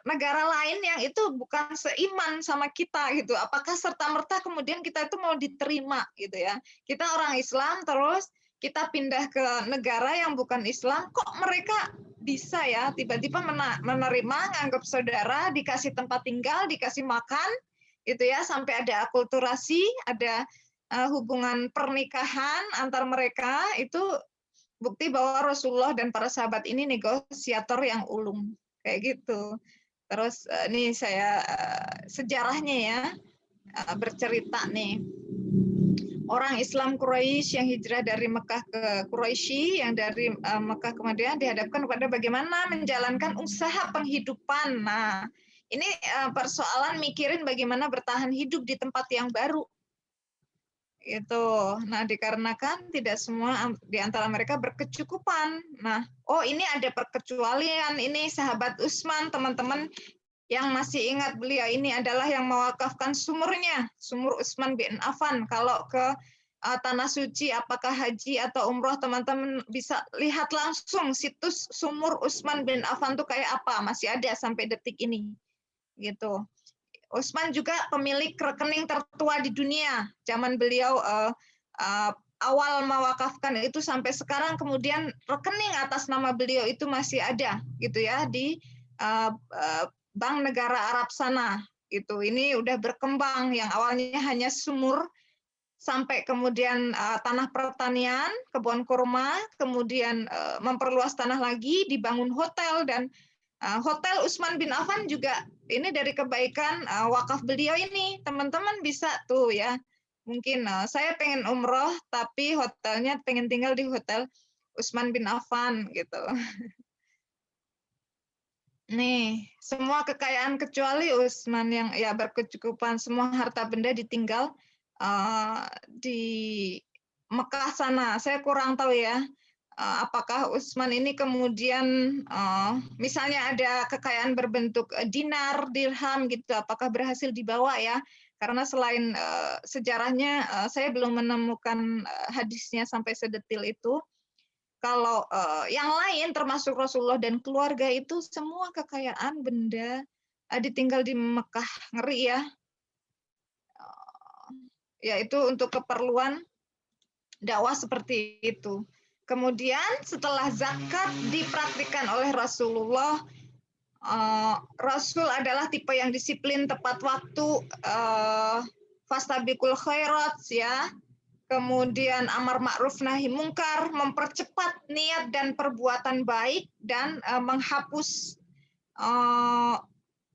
negara lain yang itu bukan seiman sama kita gitu. Apakah serta-merta kemudian kita itu mau diterima gitu ya? Kita orang Islam terus kita pindah ke negara yang bukan Islam, kok mereka bisa ya tiba-tiba menerima, nganggap saudara, dikasih tempat tinggal, dikasih makan gitu ya, sampai ada akulturasi, ada hubungan pernikahan antar mereka. Itu bukti bahwa Rasulullah dan para sahabat ini negosiator yang ulung kayak gitu. Terus ini saya sejarahnya ya, bercerita nih. Orang Islam Quraisy yang hijrah dari Mekah ke Quraisy, yang dari Mekah ke Madinah, dihadapkan kepada bagaimana menjalankan usaha penghidupan. Nah, ini persoalan mikirin bagaimana bertahan hidup di tempat yang baru. Itu. Nah, dikarenakan tidak semua di antara mereka berkecukupan. Nah, oh ini ada perkecualian, ini sahabat Utsman, teman-teman yang masih ingat, beliau ini adalah yang mewakafkan sumurnya, sumur Utsman bin Affan. Kalau ke Tanah Suci, apakah haji atau umroh, teman-teman bisa lihat langsung situs sumur Utsman bin Affan itu kayak apa, masih ada sampai detik ini. Gitu. Utsman juga pemilik rekening tertua di dunia. Zaman beliau awal mewakafkan itu sampai sekarang, kemudian rekening atas nama beliau itu masih ada gitu ya di Bank Negara Arab sana. Gitu. Ini udah berkembang, yang awalnya hanya sumur sampai kemudian tanah pertanian, kebun kurma, kemudian memperluas tanah lagi, dibangun hotel, dan Hotel Utsman bin Affan juga ini dari kebaikan wakaf beliau ini. Teman-teman bisa tuh ya, mungkin saya pengen umroh tapi hotelnya pengen tinggal di Hotel Utsman bin Affan gitu. Nih, semua kekayaan kecuali Utsman yang ya berkecukupan, semua harta benda ditinggal di Mekah sana. Saya kurang tahu ya, apakah Utsman ini kemudian misalnya ada kekayaan berbentuk dinar, dirham gitu, apakah berhasil dibawa ya? Karena selain sejarahnya, saya belum menemukan hadisnya sampai sedetil itu. Kalau yang lain termasuk Rasulullah dan keluarga itu semua kekayaan benda ditinggal di Mekah, ngeri ya. Yaitu untuk keperluan dakwah seperti itu. Kemudian setelah zakat dipraktikkan oleh Rasulullah, Rasul adalah tipe yang disiplin, tepat waktu, fastabiqul khairat ya. Kemudian amar ma'ruf nahi mungkar, mempercepat niat dan perbuatan baik dan menghapus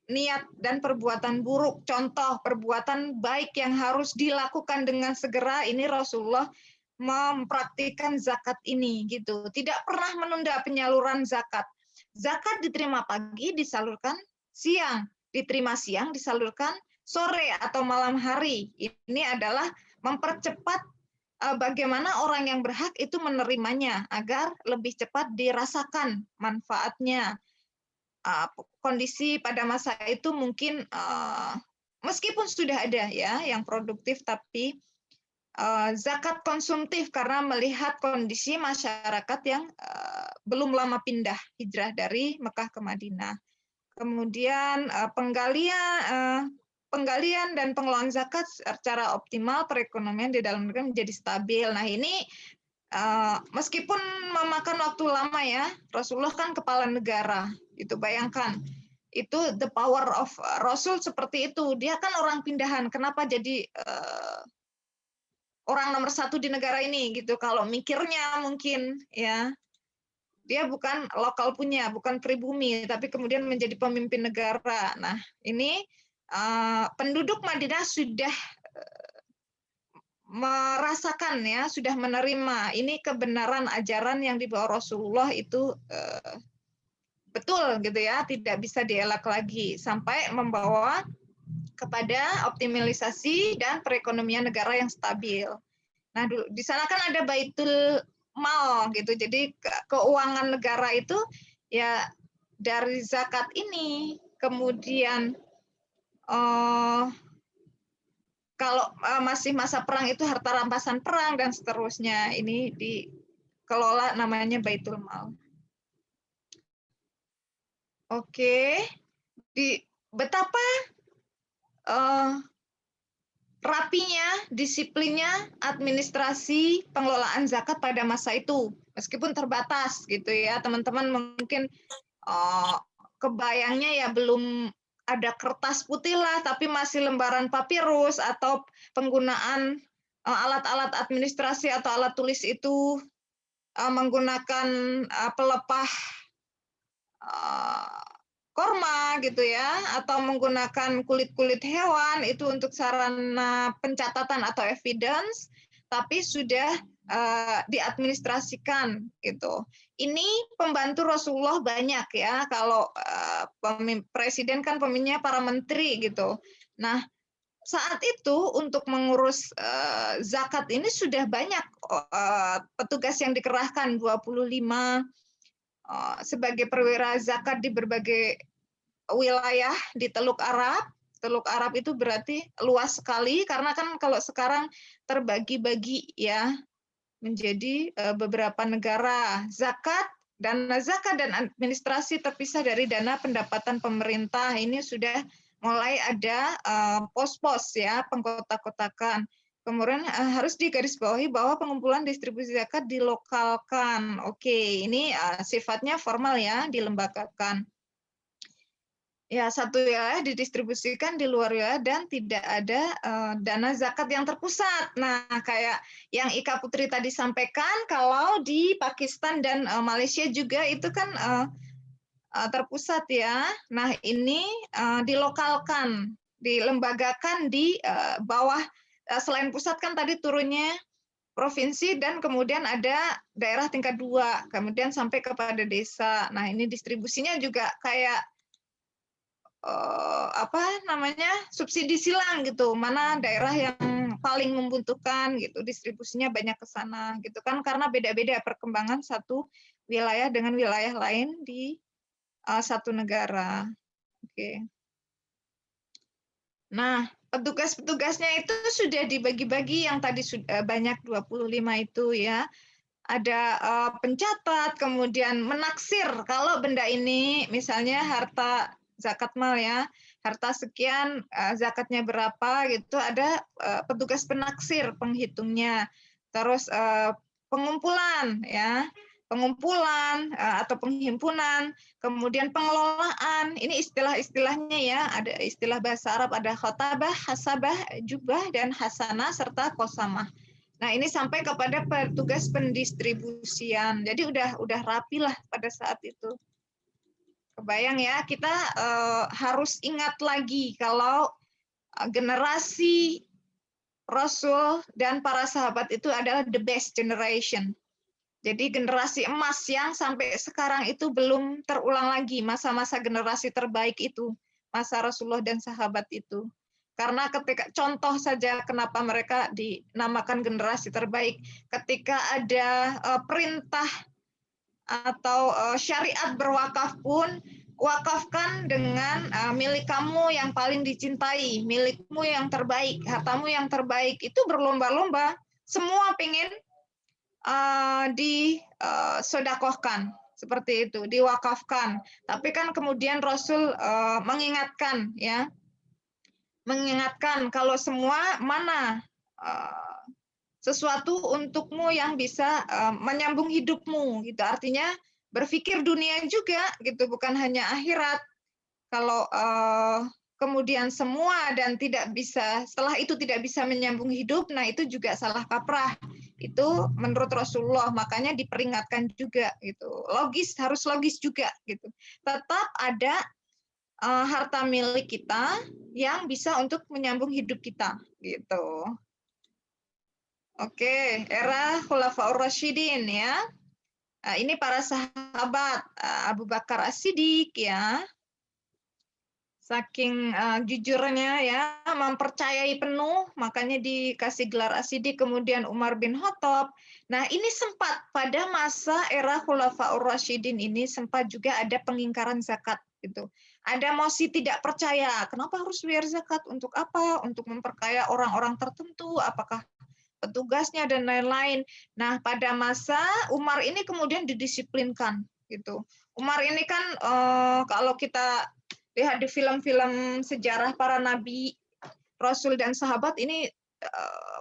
niat dan perbuatan buruk. Contoh perbuatan baik yang harus dilakukan dengan segera, ini Rasulullah mempraktikkan zakat ini gitu. Tidak pernah menunda penyaluran zakat. Zakat diterima pagi, disalurkan siang, diterima siang, disalurkan sore atau malam hari. Ini adalah mempercepat bagaimana orang yang berhak itu menerimanya agar lebih cepat dirasakan manfaatnya. Kondisi pada masa itu mungkin meskipun sudah ada ya yang produktif, tapi zakat konsumtif karena melihat kondisi masyarakat yang belum lama pindah hijrah dari Mekah ke Madinah. Kemudian penggalian dan pengelolaan zakat secara optimal, perekonomian di dalam negeri menjadi stabil. Nah ini meskipun memakan waktu lama ya, Rasulullah kan kepala negara, itu bayangkan, itu the power of Rasul seperti itu. Dia kan orang pindahan, kenapa jadi orang nomor satu di negara ini gitu? Kalau mikirnya mungkin ya, dia bukan lokal punya, bukan pribumi, tapi kemudian menjadi pemimpin negara. Nah ini penduduk Madinah sudah merasakan ya, sudah menerima ini kebenaran ajaran yang dibawa Rasulullah itu betul gitu ya, tidak bisa dielak lagi, sampai membawa kepada optimalisasi dan perekonomian negara yang stabil. Nah, di sana kan ada Baitul Mal gitu, jadi keuangan negara itu ya dari zakat ini. Kemudian kalau masih masa perang itu harta rampasan perang dan seterusnya, ini dikelola namanya Baitul Mal. Oke, betapa rapinya, disiplinnya administrasi pengelolaan zakat pada masa itu, meskipun terbatas gitu ya, teman-teman mungkin kebayangnya ya belum ada kertas putih lah, tapi masih lembaran papirus atau penggunaan alat-alat administrasi atau alat tulis itu menggunakan pelepah korma gitu ya, atau menggunakan kulit-kulit hewan itu untuk sarana pencatatan atau evidence, tapi sudah diadministrasikan gitu. Ini pembantu Rasulullah banyak ya, kalau presiden kan pemimpinnya para menteri gitu. Nah, saat itu untuk mengurus zakat ini sudah banyak petugas yang dikerahkan, 25 sebagai perwira zakat di berbagai wilayah di Teluk Arab. Teluk Arab itu berarti luas sekali, karena kan kalau sekarang terbagi-bagi ya menjadi beberapa negara. Dana zakat dan administrasi terpisah dari dana pendapatan pemerintah. Ini sudah mulai ada pos-pos ya, pengkotak-kotakan. Kemudian harus digarisbawahi bahwa pengumpulan distribusi zakat dilokalkan. Oke, ini sifatnya formal ya, dilembagakan. Ya, satu wilayah didistribusikan di luar wilayah dan tidak ada dana zakat yang terpusat. Nah, kayak yang Ika Putri tadi sampaikan, kalau di Pakistan dan Malaysia juga itu kan terpusat ya. Nah, ini dilokalkan, dilembagakan di bawah, selain pusat kan tadi turunnya provinsi dan kemudian ada daerah tingkat 2, kemudian sampai kepada desa. Nah, ini distribusinya juga kayak apa namanya, subsidi silang gitu, mana daerah yang paling membutuhkan gitu, distribusinya banyak ke sana gitu kan, karena beda-beda perkembangan satu wilayah dengan wilayah lain di satu negara. Oke. Nah, petugas-petugasnya itu sudah dibagi-bagi yang tadi sudah banyak 25 itu ya. Ada pencatat, kemudian menaksir kalau benda ini misalnya harta zakat mal ya, harta sekian zakatnya berapa gitu, ada petugas penaksir penghitungnya. Terus pengumpulan ya, pengumpulan atau penghimpunan, kemudian pengelolaan. Ini istilah-istilahnya ya, ada istilah bahasa Arab, ada khotabah, hasabah, jubah dan hasanah serta kosamah. Nah, ini sampai kepada petugas pendistribusian. Jadi udah rapi lah pada saat itu. Kebayang ya, kita harus ingat lagi kalau generasi Rasul dan para sahabat itu adalah the best generation. Jadi generasi emas yang sampai sekarang itu belum terulang lagi masa-masa generasi terbaik itu, masa Rasulullah dan sahabat itu. Karena ketika contoh saja kenapa mereka dinamakan generasi terbaik, ketika ada perintah atau syariat berwakaf pun, wakafkan dengan milik kamu yang paling dicintai, milikmu yang terbaik, hartamu yang terbaik. Itu berlomba-lomba, semua pengen disodakohkan seperti itu, diwakafkan. Tapi kan kemudian Rasul mengingatkan ya, mengingatkan kalau semua mana sesuatu untukmu yang bisa menyambung hidupmu gitu. Artinya berpikir dunia juga gitu, bukan hanya akhirat. Kalau kemudian semua dan tidak bisa, setelah itu tidak bisa menyambung hidup, nah itu juga salah kaprah. Itu menurut Rasulullah, makanya diperingatkan juga gitu. Logis, harus logis juga gitu. Tetap ada harta milik kita yang bisa untuk menyambung hidup kita gitu. Oke, era Khulafaur Rasyidin ya. Nah, ini para sahabat Abu Bakar As-Siddiq ya. Saking jujurnya ya, mempercayai penuh, makanya dikasih gelar As-Siddiq. Kemudian Umar bin Khattab. Nah, ini sempat pada masa era Khulafaur Rasyidin ini sempat juga ada pengingkaran zakat gitu. Ada mosi tidak percaya. Kenapa harus bayar zakat? Untuk apa? Untuk memperkaya orang-orang tertentu? Apakah petugasnya dan lain-lain. Nah, pada masa Umar ini kemudian didisiplinkan gitu. Umar ini kan kalau kita lihat di film-film sejarah para nabi, rasul dan sahabat, ini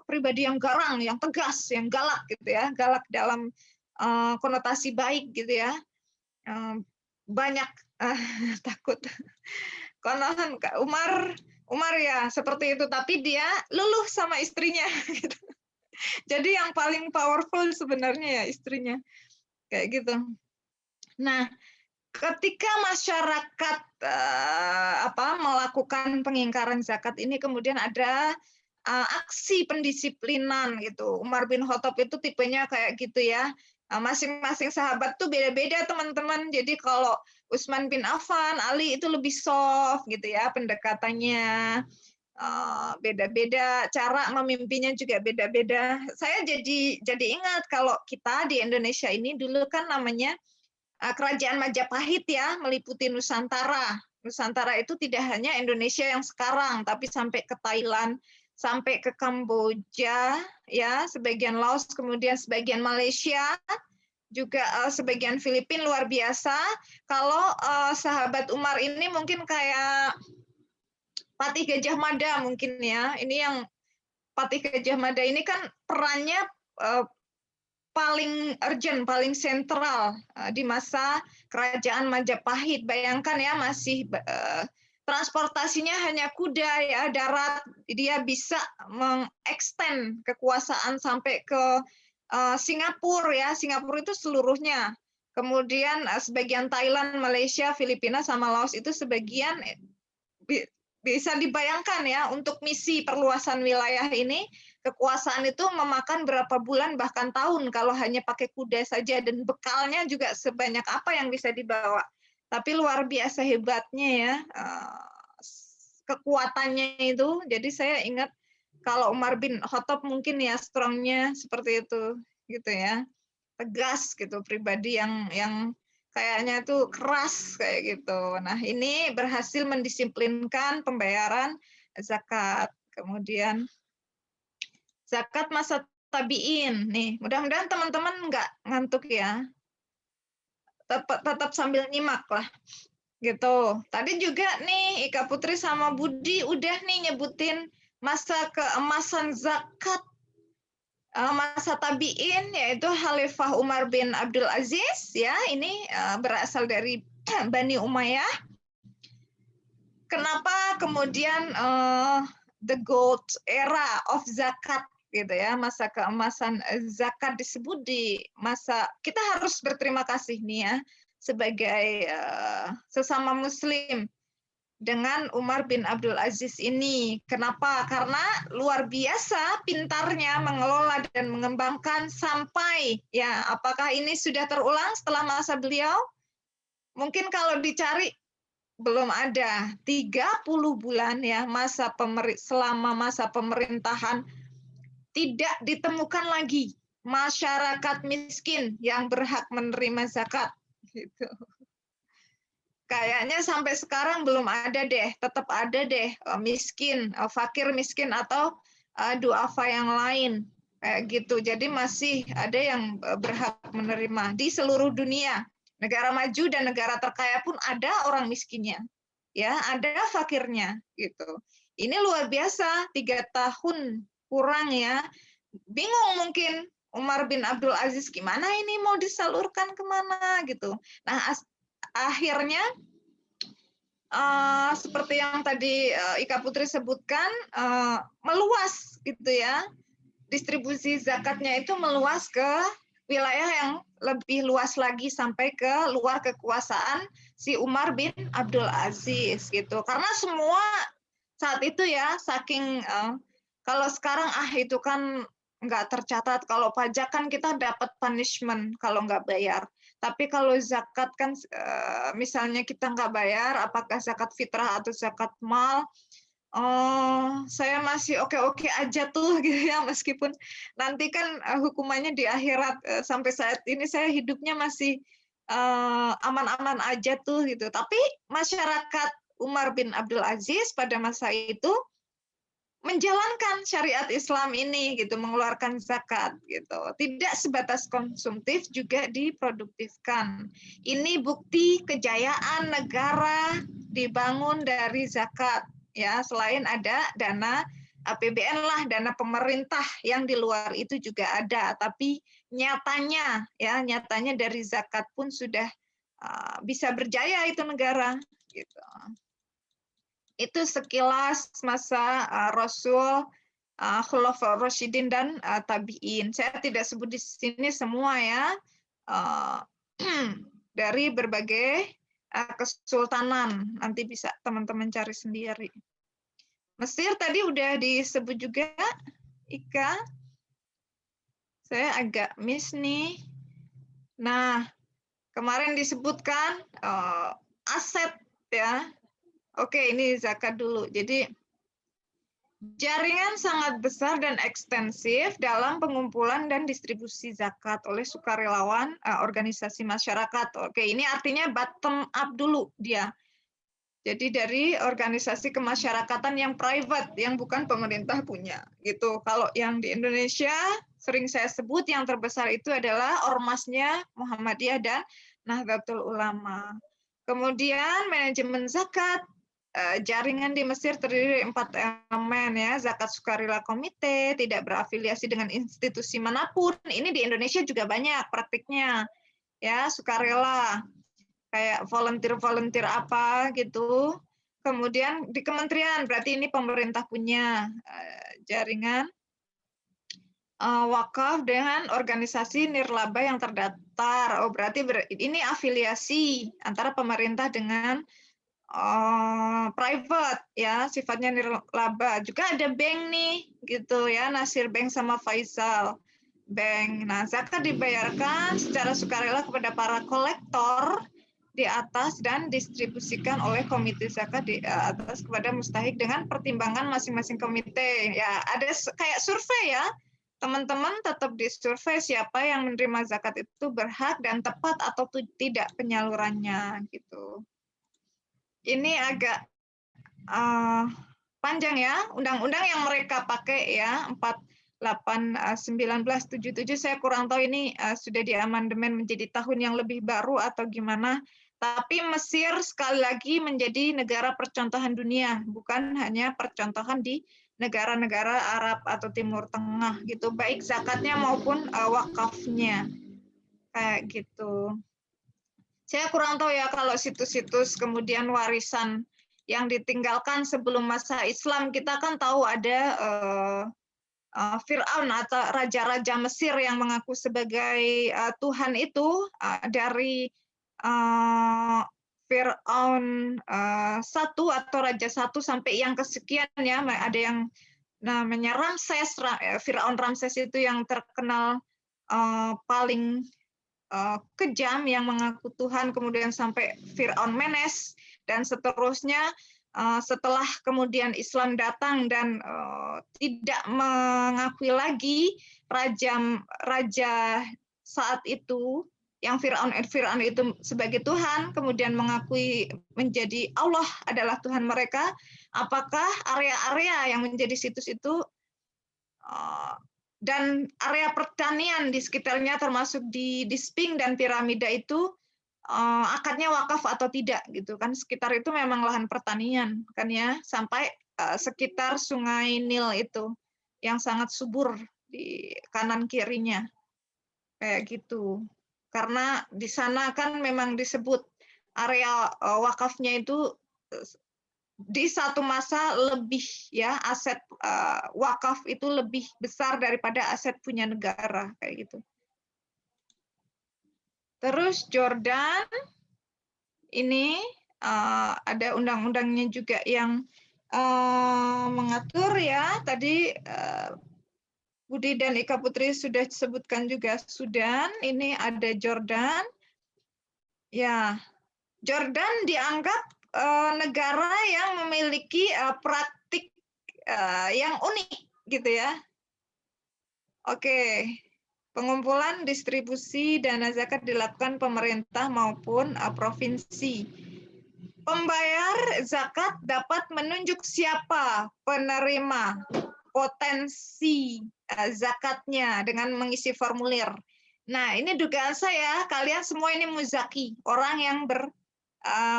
pribadi yang garang, yang tegas, yang galak gitu ya, galak dalam konotasi baik gitu ya. Banyak takut. Konon Umar ya seperti itu, tapi dia luluh sama istrinya gitu. Jadi yang paling powerful sebenarnya ya istrinya. Kayak gitu. Nah, ketika masyarakat melakukan pengingkaran zakat ini kemudian ada aksi pendisiplinan gitu. Umar bin Khattab itu tipenya kayak gitu ya. Masing-masing sahabat tuh beda-beda teman-teman. Jadi kalau Utsman bin Affan, Ali itu lebih soft gitu ya pendekatannya. Beda-beda, cara memimpinnya juga beda-beda. Saya jadi ingat kalau kita di Indonesia ini dulu kan namanya Kerajaan Majapahit ya, meliputi Nusantara. Nusantara itu tidak hanya Indonesia yang sekarang, tapi sampai ke Thailand, sampai ke Kamboja, ya, sebagian Laos, kemudian sebagian Malaysia, juga sebagian Filipina, luar biasa. Kalau sahabat Umar ini mungkin kayak Patih Gajah Mada mungkin ya. Ini yang Patih Gajah Mada ini kan perannya paling urgent, paling sentral di masa Kerajaan Majapahit. Bayangkan ya, masih transportasinya hanya kuda ya, darat. Dia bisa mengextend kekuasaan sampai ke Singapura ya. Singapura itu seluruhnya. Kemudian sebagian Thailand, Malaysia, Filipina sama Laos itu sebagian. Bisa dibayangkan ya, untuk misi perluasan wilayah ini, kekuasaan itu memakan berapa bulan bahkan tahun kalau hanya pakai kuda saja, dan bekalnya juga sebanyak apa yang bisa dibawa. Tapi luar biasa hebatnya ya kekuatannya itu. Jadi saya ingat kalau Umar bin Khattab mungkin ya strongnya seperti itu gitu ya, tegas gitu, pribadi yang kayaknya itu keras kayak gitu. Nah ini berhasil mendisiplinkan pembayaran zakat. Kemudian zakat masa tabiin nih, mudah-mudahan teman-teman nggak ngantuk ya, tetap sambil nyimak lah gitu. Tadi juga nih Ika Putri sama Budi udah nih nyebutin masa keemasan zakat masa tabiin, yaitu Khalifah Umar bin Abdul Aziz ya, ini berasal dari Bani Umayyah. Kenapa kemudian the gold era of zakat gitu ya, masa keemasan zakat disebut di masa, kita harus berterima kasih nih ya sebagai sesama muslim dengan Umar bin Abdul Aziz ini. Kenapa? Karena luar biasa pintarnya mengelola dan mengembangkan sampai ya, apakah ini sudah terulang setelah masa beliau? Mungkin kalau dicari belum ada 30 bulan ya selama masa pemerintahan tidak ditemukan lagi masyarakat miskin yang berhak menerima zakat gitu. Kayaknya sampai sekarang belum ada deh, tetap ada deh miskin, fakir miskin atau duafa yang lain kayak gitu. Jadi masih ada yang berhak menerima di seluruh dunia. Negara maju dan negara terkaya pun ada orang miskinnya, ya ada fakirnya gitu. Ini luar biasa, 3 tahun kurang ya. Bingung mungkin Umar bin Abdul Aziz gimana ini mau disalurkan kemana gitu. Nah akhirnya seperti yang tadi Ika Putri sebutkan, meluas gitu ya, distribusi zakatnya itu meluas ke wilayah yang lebih luas lagi sampai ke luar kekuasaan si Umar bin Abdul Aziz gitu. Karena semua saat itu ya saking kalau sekarang itu kan nggak tercatat, kalau pajak kan kita dapat punishment kalau nggak bayar. Tapi kalau zakat kan misalnya kita nggak bayar, apakah zakat fitrah atau zakat mal, saya masih oke-oke aja tuh gitu ya, meskipun nanti kan hukumannya di akhirat. Sampai saat ini saya hidupnya masih aman-aman aja tuh gitu. Tapi masyarakat Umar bin Abdul Aziz pada masa itu menjalankan syariat Islam ini gitu, mengeluarkan zakat gitu. Tidak sebatas konsumtif, juga diproduktifkan. Ini bukti kejayaan negara dibangun dari zakat ya, selain ada dana APBN lah, dana pemerintah yang di luar itu juga ada, tapi nyatanya dari zakat pun sudah bisa berjaya itu negara gitu. Itu sekilas masa Rasul, Khulafaur Rasyidin dan tabi'in. Saya tidak sebut di sini semua ya, dari berbagai kesultanan. Nanti bisa teman-teman cari sendiri. Mesir tadi udah disebut juga, Ika. Saya agak miss nih. Nah, kemarin disebutkan aset ya. Oke, ini zakat dulu. Jadi jaringan sangat besar dan ekstensif dalam pengumpulan dan distribusi zakat oleh sukarelawan organisasi masyarakat. Oke, ini artinya bottom up dulu dia. Jadi dari organisasi kemasyarakatan yang private, yang bukan pemerintah punya. Gitu. Kalau yang di Indonesia sering saya sebut yang terbesar itu adalah ormasnya Muhammadiyah dan Nahdlatul Ulama. Kemudian manajemen zakat. Jaringan di Mesir terdiri dari 4 elemen ya, zakat sukarela komite, tidak berafiliasi dengan institusi manapun. Ini di Indonesia juga banyak praktiknya ya, sukarela kayak volunteer apa gitu. Kemudian di kementerian, berarti ini pemerintah punya jaringan wakaf dengan organisasi nirlaba yang terdaftar. Oh, berarti ini afiliasi antara pemerintah dengan private ya, sifatnya nirlaba. Juga ada bank nih gitu ya, Nasir Bank sama Faisal Bank. Nah, zakat dibayarkan secara sukarela kepada para kolektor di atas dan distribusikan oleh komite zakat di atas kepada mustahik dengan pertimbangan masing-masing komite. Ya, ada kayak survei ya. Teman-teman tetap disurvei siapa yang menerima zakat itu berhak dan tepat atau tidak penyalurannya gitu. Ini agak panjang ya, undang-undang yang mereka pakai ya, 48/1977, saya kurang tahu ini sudah diamandemen menjadi tahun yang lebih baru atau gimana. Tapi Mesir sekali lagi menjadi negara percontohan dunia, bukan hanya percontohan di negara-negara Arab atau Timur Tengah gitu, baik zakatnya maupun wakafnya. Kayak gitu. Saya kurang tahu ya kalau situs-situs kemudian warisan yang ditinggalkan sebelum masa Islam, kita kan tahu ada Fir'aun atau raja-raja Mesir yang mengaku sebagai Tuhan itu dari Fir'aun 1 atau Raja 1 sampai yang kesekian ya, ada yang namanya Ramses, Fir'aun Ramses itu yang terkenal paling kejam yang mengaku Tuhan, kemudian sampai Fir'aun Menes dan seterusnya. Setelah kemudian Islam datang dan tidak mengakui lagi raja saat itu yang Fir'aun itu sebagai Tuhan, kemudian mengakui menjadi Allah adalah Tuhan mereka, apakah area-area yang menjadi situs itu dan area pertanian di sekitarnya termasuk di Sphinx dan piramida itu akadnya wakaf atau tidak gitu kan, sekitar itu memang lahan pertanian kan ya, sampai sekitar Sungai Nil itu yang sangat subur di kanan kirinya kayak gitu, karena di sana kan memang disebut area wakafnya itu di satu masa lebih ya, aset wakaf itu lebih besar daripada aset punya negara kayak gitu. Terus Jordan ini ada undang-undangnya juga yang mengatur ya. Tadi Budi dan Ika Putri sudah disebutkan juga Sudan. Ini ada Jordan. Ya, Jordan dianggap negara yang memiliki praktik yang unik gitu ya. Oke. Pengumpulan distribusi dana zakat dilakukan pemerintah maupun provinsi. Pembayar zakat dapat menunjuk siapa penerima potensi zakatnya dengan mengisi formulir. Nah, ini dugaan saya, kalian semua ini muzaki, orang yang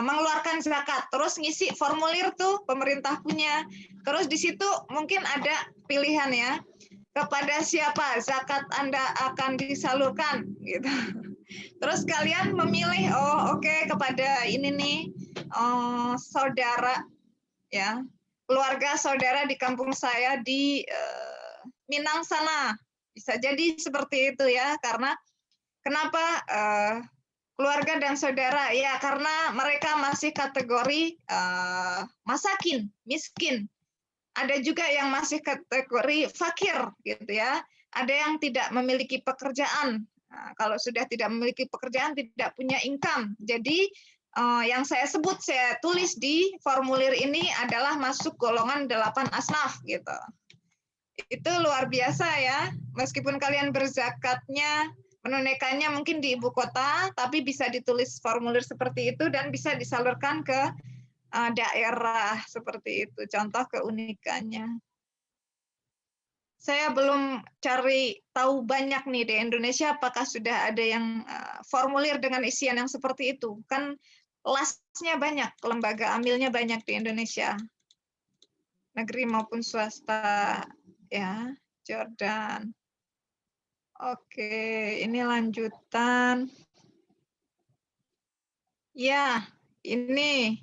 mengeluarkan zakat, terus ngisi formulir tuh pemerintah punya. Terus di situ mungkin ada pilihan ya. Kepada siapa zakat Anda akan disalurkan gitu. Terus kalian memilih kepada ini nih saudara ya, keluarga saudara di kampung saya di Minang sana. Bisa jadi seperti itu ya, karena kenapa keluarga dan saudara ya, karena mereka masih kategori masakin, miskin. Ada juga yang masih kategori fakir gitu ya. Ada yang tidak memiliki pekerjaan. Nah, kalau sudah tidak memiliki pekerjaan, tidak punya income. Jadi yang saya sebut, saya tulis di formulir ini adalah masuk golongan 8 asnaf gitu. Itu luar biasa ya. Meskipun kalian berzakatnya, menunaikannya mungkin di ibu kota, tapi bisa ditulis formulir seperti itu dan bisa disalurkan ke daerah seperti itu, contoh keunikannya. Saya belum cari tahu banyak nih di Indonesia apakah sudah ada yang formulir dengan isian yang seperti itu. Kan lasnya banyak, lembaga amilnya banyak di Indonesia, negeri maupun swasta ya. Jordan. Oke, ini lanjutan. Ya, ini.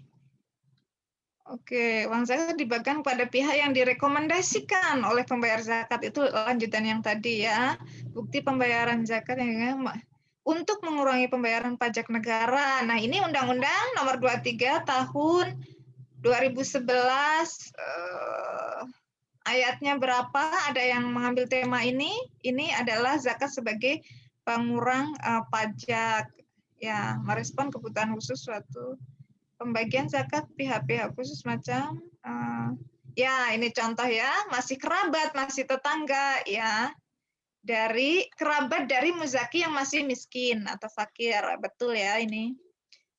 Oke, uang zakat dibagikan kepada pihak yang direkomendasikan oleh pembayar zakat. Itu lanjutan yang tadi ya. Bukti pembayaran zakat yang untuk mengurangi pembayaran pajak negara. Nah, ini Undang-Undang Nomor 23 Tahun 2011 ayatnya berapa? Ada yang mengambil tema ini. Ini adalah zakat sebagai pengurang pajak. ya merespon kebutuhan khusus suatu pembagian zakat pihak-pihak khusus macam ya ini contoh ya, masih kerabat, masih tetangga ya, dari kerabat dari muzaki yang masih miskin atau fakir, betul ya ini.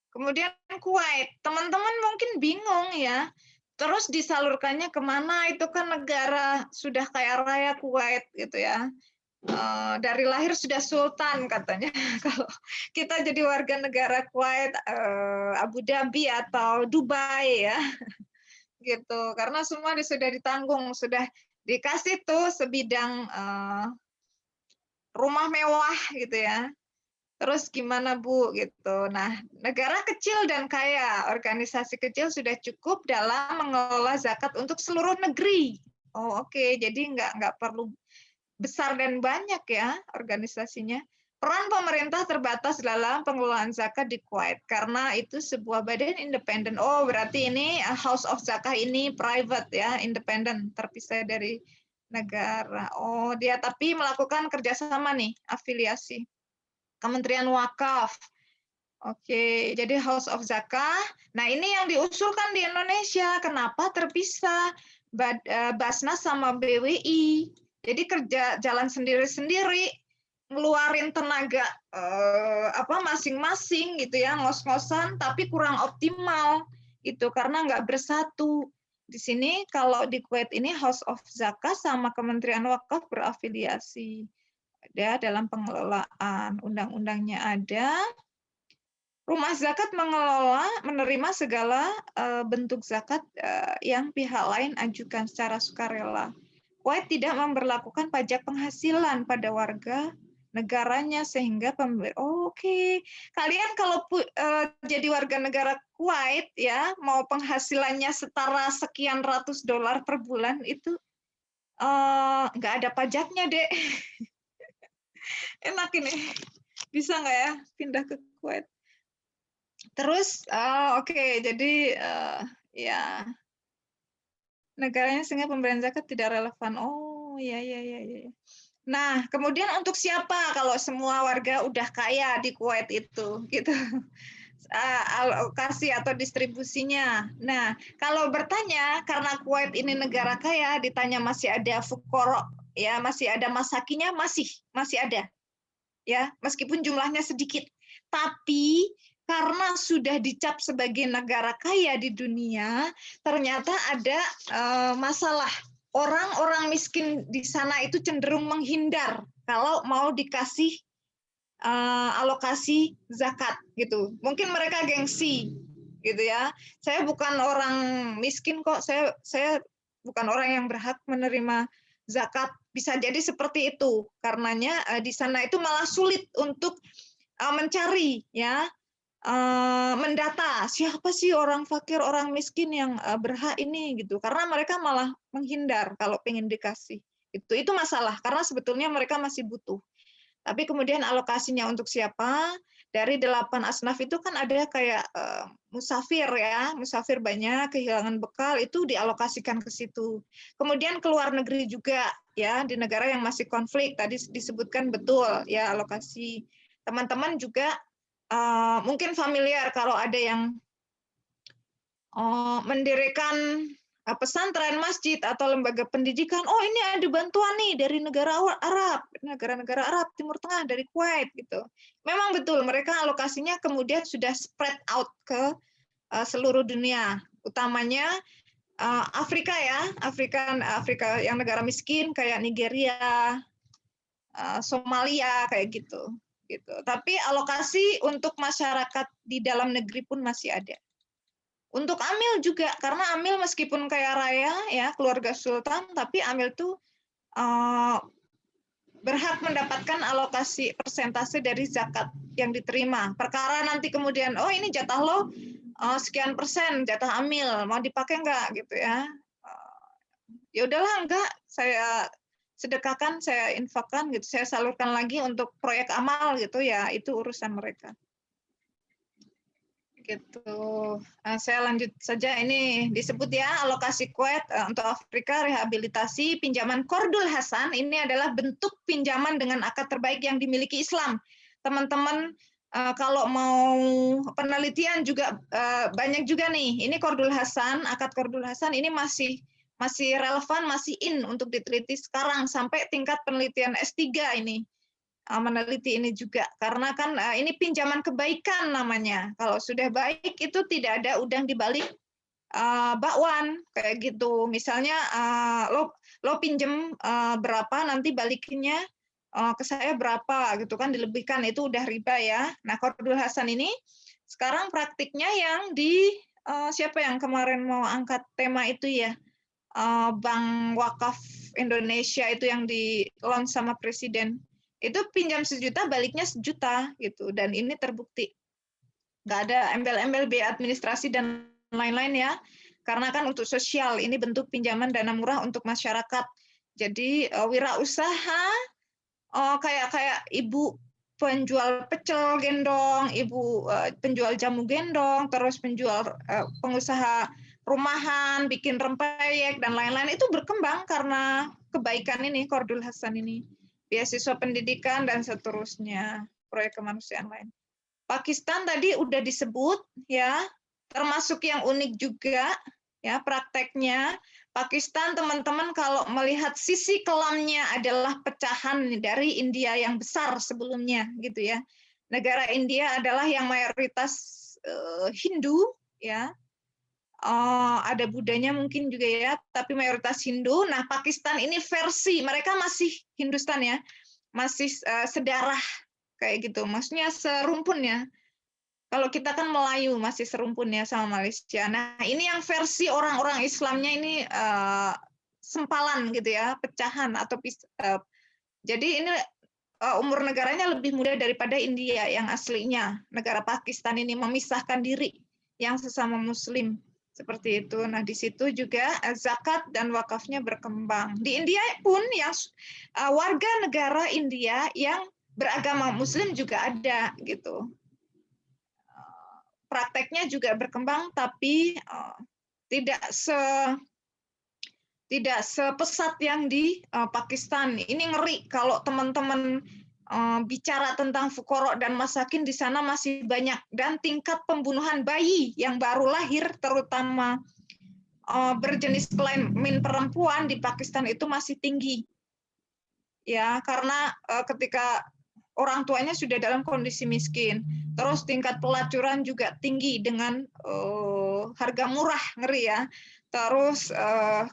Kemudian Kuwait, teman-teman mungkin bingung ya, terus disalurkannya kemana, itu kan negara sudah kaya raya Kuwait gitu ya. Dari lahir sudah sultan katanya. Kalau kita jadi warga negara Kuwait, Abu Dhabi atau Dubai ya, gitu. Karena semua sudah ditanggung, sudah dikasih tuh sebidang rumah mewah gitu ya. Terus gimana Bu gitu. Nah, negara kecil dan kaya, organisasi kecil sudah cukup dalam mengelola zakat untuk seluruh negeri. Oh oke, jadi nggak perlu besar dan banyak ya organisasinya. Peran pemerintah terbatas dalam pengelolaan zakat di Kuwait karena itu sebuah badan independen. Oh, berarti ini House of Zakah ini private ya, independen, terpisah dari negara. Oh, dia tapi melakukan kerjasama nih, afiliasi. Kementerian Wakaf. Oke, jadi House of Zakah. Nah, ini yang diusulkan di Indonesia. Kenapa terpisah Basnas sama BWI? Jadi kerja jalan sendiri-sendiri, ngeluarin tenaga masing-masing gitu ya, ngos-ngosan, tapi kurang optimal itu karena nggak bersatu. Di sini kalau di Kuwait ini House of Zakah sama Kementerian Wakaf berafiliasi. Ada dalam pengelolaan, undang-undangnya ada. Rumah zakat menerima segala bentuk zakat yang pihak lain ajukan secara sukarela. Kuwait tidak memberlakukan pajak penghasilan pada warga negaranya sehingga oke. Kalian kalau jadi warga negara Kuwait ya, mau penghasilannya setara sekian ratus dolar per bulan itu nggak ada pajaknya, Dek. Enak ini. Bisa nggak ya pindah ke Kuwait? Terus, oke, jadi ya negaranya sehingga pemberian zakat tidak relevan. Oh, ya. Nah, kemudian untuk siapa kalau semua warga udah kaya di Kuwait itu, gitu? Alokasi atau distribusinya. Nah, kalau bertanya karena Kuwait ini negara kaya, ditanya masih ada fukoro, ya masih ada masakinya, masih ada, ya meskipun jumlahnya sedikit. Tapi karena sudah dicap sebagai negara kaya di dunia, ternyata ada masalah. Orang-orang miskin di sana itu cenderung menghindar kalau mau dikasih alokasi zakat gitu. Mungkin mereka gengsi gitu ya. Saya bukan orang miskin kok, saya bukan orang yang berhak menerima zakat. Bisa jadi seperti itu. Karenanya di sana itu malah sulit untuk mencari ya, mendata siapa sih orang fakir, orang miskin yang berhak ini gitu. Karena mereka malah menghindar kalau pengen dikasih. Itu masalah karena sebetulnya mereka masih butuh. Tapi kemudian alokasinya untuk siapa? Dari 8 asnaf itu kan ada kayak musafir ya, musafir banyak, kehilangan bekal, itu dialokasikan ke situ. Kemudian ke luar negeri juga ya, di negara yang masih konflik, tadi disebutkan betul ya alokasi. Teman-teman juga mungkin familiar kalau ada yang mendirikan pesantren, masjid, atau lembaga pendidikan, oh ini ada bantuan nih dari negara Arab, negara-negara Arab, Timur Tengah, dari Kuwait gitu. Memang betul, mereka alokasinya kemudian sudah spread out ke seluruh dunia, utamanya Afrika ya, Afrika yang negara miskin kayak Nigeria, Somalia kayak gitu. Tapi alokasi untuk masyarakat di dalam negeri pun masih ada. Untuk Amil juga, karena Amil meskipun kaya raya ya keluarga sultan, tapi Amil tuh berhak mendapatkan alokasi persentase dari zakat yang diterima. Perkara nanti kemudian, oh ini jatah lo sekian persen, jatah Amil, mau dipakai nggak gitu ya? Ya udahlah enggak, saya sedekahkan, saya infakkan gitu, saya salurkan lagi untuk proyek amal gitu ya, itu urusan mereka. Gitu. Saya lanjut saja, ini disebut ya alokasi Kuwait untuk Afrika, rehabilitasi pinjaman Qardul Hasan. Ini adalah bentuk pinjaman dengan akad terbaik yang dimiliki Islam. Teman-teman Kalau mau penelitian juga banyak juga nih. Ini Qardul Hasan, akad Qardul Hasan ini masih relevan, masih in untuk diteliti sekarang sampai tingkat penelitian S3 ini. Meneliti ini juga karena kan ini pinjaman kebaikan namanya. Kalau sudah baik itu tidak ada udang di balik bakwan kayak gitu. Misalnya lo pinjem berapa nanti balikinnya ke saya berapa gitu kan, dilebihkan, itu udah riba ya. Nah, Qardul Hasan ini sekarang praktiknya yang di siapa yang kemarin mau angkat tema itu ya, Bank Wakaf Indonesia itu yang di launch sama presiden, itu pinjam 1 juta baliknya 1 juta gitu, dan ini terbukti nggak ada embel-embel biaya administrasi dan lain-lain ya, karena kan untuk sosial, ini bentuk pinjaman dana murah untuk masyarakat. Jadi wirausaha kayak ibu penjual pecel gendong, ibu penjual jamu gendong, terus pengusaha rumahan, bikin rempeyek dan lain-lain itu berkembang karena kebaikan ini, Qardul Hasan ini, beasiswa pendidikan dan seterusnya, proyek kemanusiaan lain. Pakistan tadi udah disebut ya, termasuk yang unik juga ya prakteknya. Pakistan teman-teman kalau melihat sisi kelamnya adalah pecahan dari India yang besar sebelumnya gitu ya. Negara India adalah yang mayoritas Hindu ya. Ada Budanya mungkin juga ya, tapi mayoritas Hindu. Nah, Pakistan ini versi mereka masih Hindustan ya, masih sedarah kayak gitu. Maksudnya serumpun ya. Kalau kita kan Melayu masih serumpun ya sama Malaysia. Nah, ini yang versi orang-orang Islamnya ini sempalan gitu ya, pecahan atau jadi ini umur negaranya lebih muda daripada India yang aslinya. Negara Pakistan ini memisahkan diri yang sesama Muslim seperti itu. Nah, di situ juga zakat dan wakafnya berkembang. Di India pun yang warga negara India yang beragama Muslim juga ada gitu. Prakteknya juga berkembang, tapi tidak sepesat yang di Pakistan. Ini ngeri kalau teman-teman bicara tentang fuqara dan masakin, di sana masih banyak, dan tingkat pembunuhan bayi yang baru lahir, terutama berjenis kelamin perempuan di Pakistan itu masih tinggi. Ya, karena ketika orang tuanya sudah dalam kondisi miskin. Terus tingkat pelacuran juga tinggi dengan harga murah, ngeri ya. Terus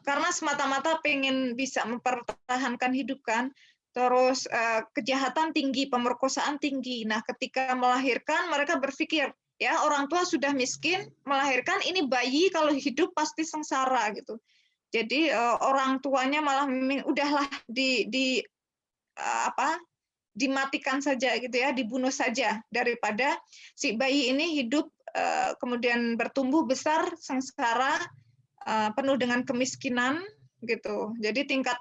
karena semata-mata pengen bisa mempertahankan hidup kan. Terus kejahatan tinggi, pemerkosaan tinggi. Nah, ketika melahirkan mereka berpikir, ya orang tua sudah miskin, melahirkan ini bayi kalau hidup pasti sengsara gitu. Jadi orang tuanya malah udahlah dimatikan saja gitu ya, dibunuh saja daripada si bayi ini hidup kemudian bertumbuh besar sengsara penuh dengan kemiskinan gitu. Jadi tingkat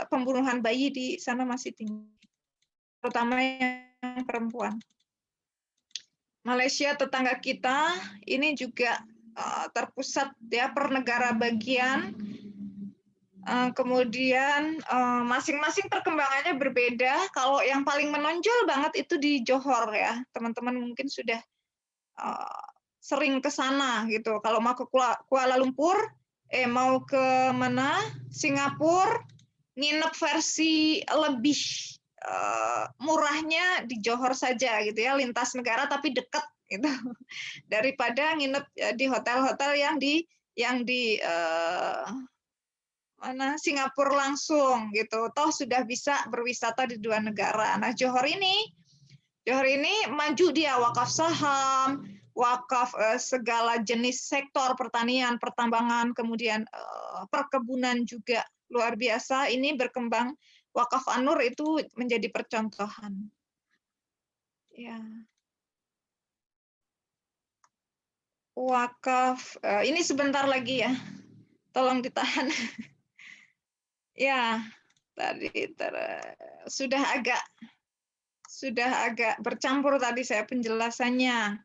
pembunuhan bayi di sana masih tinggi, terutama yang perempuan. Malaysia tetangga kita ini juga terpusat ya per negara bagian. Kemudian masing-masing perkembangannya berbeda. Kalau yang paling menonjol banget itu di Johor ya, teman-teman mungkin sudah sering ke sana gitu. Kalau mau ke Kuala Lumpur, mau ke mana? Singapura, nginep versi lebih murahnya di Johor saja gitu ya, lintas negara tapi dekat gitu, daripada nginep di hotel-hotel yang di Singapura langsung gitu, toh sudah bisa berwisata di 2 negara. Nah, Johor ini maju dia, wakaf saham, wakaf segala jenis sektor pertanian, pertambangan, kemudian perkebunan juga luar biasa. Ini berkembang, wakaf An-Nur itu menjadi percontohan. Ya. Wakaf ini sebentar lagi ya, tolong ditahan. Ya, tadi sudah agak bercampur tadi saya penjelasannya.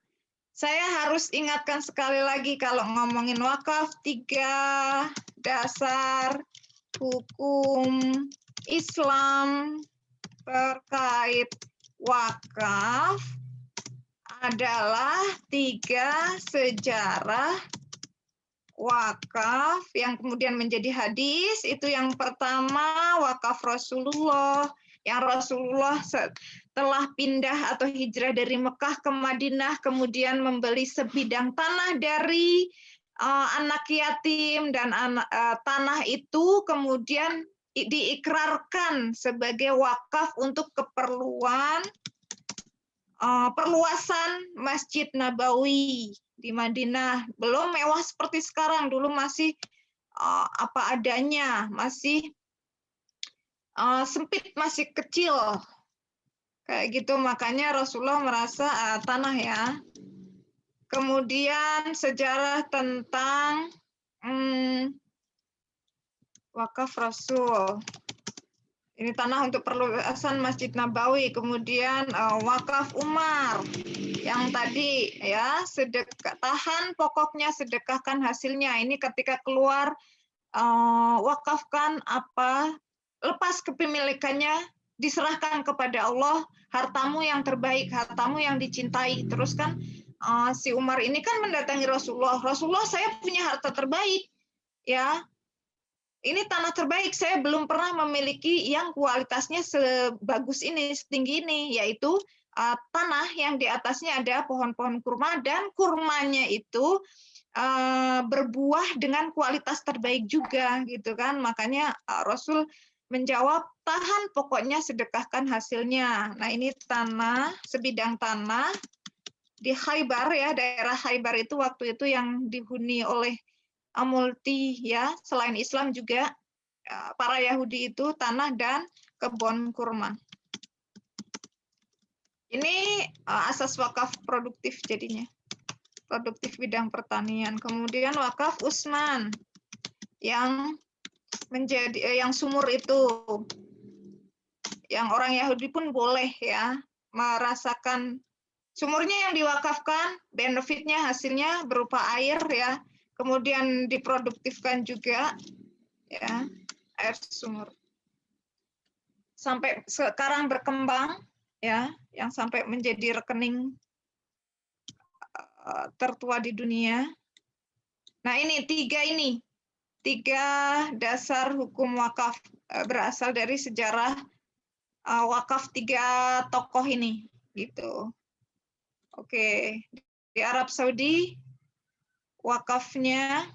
Saya harus ingatkan sekali lagi kalau ngomongin wakaf, 3 dasar hukum Islam terkait wakaf adalah 3 sejarah wakaf yang kemudian menjadi hadis. Itu yang pertama wakaf Rasulullah, yang Rasulullah setelah pindah atau hijrah dari Mekah ke Madinah kemudian membeli sebidang tanah dari anak yatim, dan tanah itu kemudian diikrarkan sebagai wakaf untuk keperluan perluasan Masjid Nabawi di Madinah. Belum mewah seperti sekarang, dulu masih apa adanya, masih sempit, masih kecil. Kayak gitu, makanya Rasulullah merasa tanah ya. Kemudian sejarah tentang wakaf Rasul. Ini tanah untuk perluasan Masjid Nabawi. Kemudian wakaf Umar yang tadi ya, tahan pokoknya, sedekahkan hasilnya. Ini ketika keluar wakafkan apa, lepas kepemilikannya, diserahkan kepada Allah, hartamu yang terbaik, hartamu yang dicintai. Terus kan si Umar ini kan mendatangi Rasulullah. Rasulullah, saya punya harta terbaik, ya. Ini tanah terbaik, saya belum pernah memiliki yang kualitasnya sebagus ini, setinggi ini, yaitu tanah yang di atasnya ada pohon-pohon kurma, dan kurmanya itu berbuah dengan kualitas terbaik juga, gitu kan. Makanya Rasul menjawab, tahan pokoknya, sedekahkan hasilnya. Nah, ini tanah, sebidang tanah di Khaybar ya, daerah Khaybar itu waktu itu yang dihuni oleh multi ya, selain Islam juga para Yahudi itu tanah dan kebun kurma. Ini asas wakaf produktif jadinya, produktif bidang pertanian. Kemudian wakaf Utsman yang menjadi yang sumur itu, yang orang Yahudi pun boleh ya merasakan sumurnya yang diwakafkan, benefitnya, hasilnya berupa air ya. Kemudian diproduktifkan juga ya, air sumur. Sampai sekarang berkembang ya, yang sampai menjadi rekening tertua di dunia. Nah, ini tiga dasar hukum wakaf berasal dari sejarah wakaf 3 tokoh ini gitu. Oke, di Arab Saudi wakafnya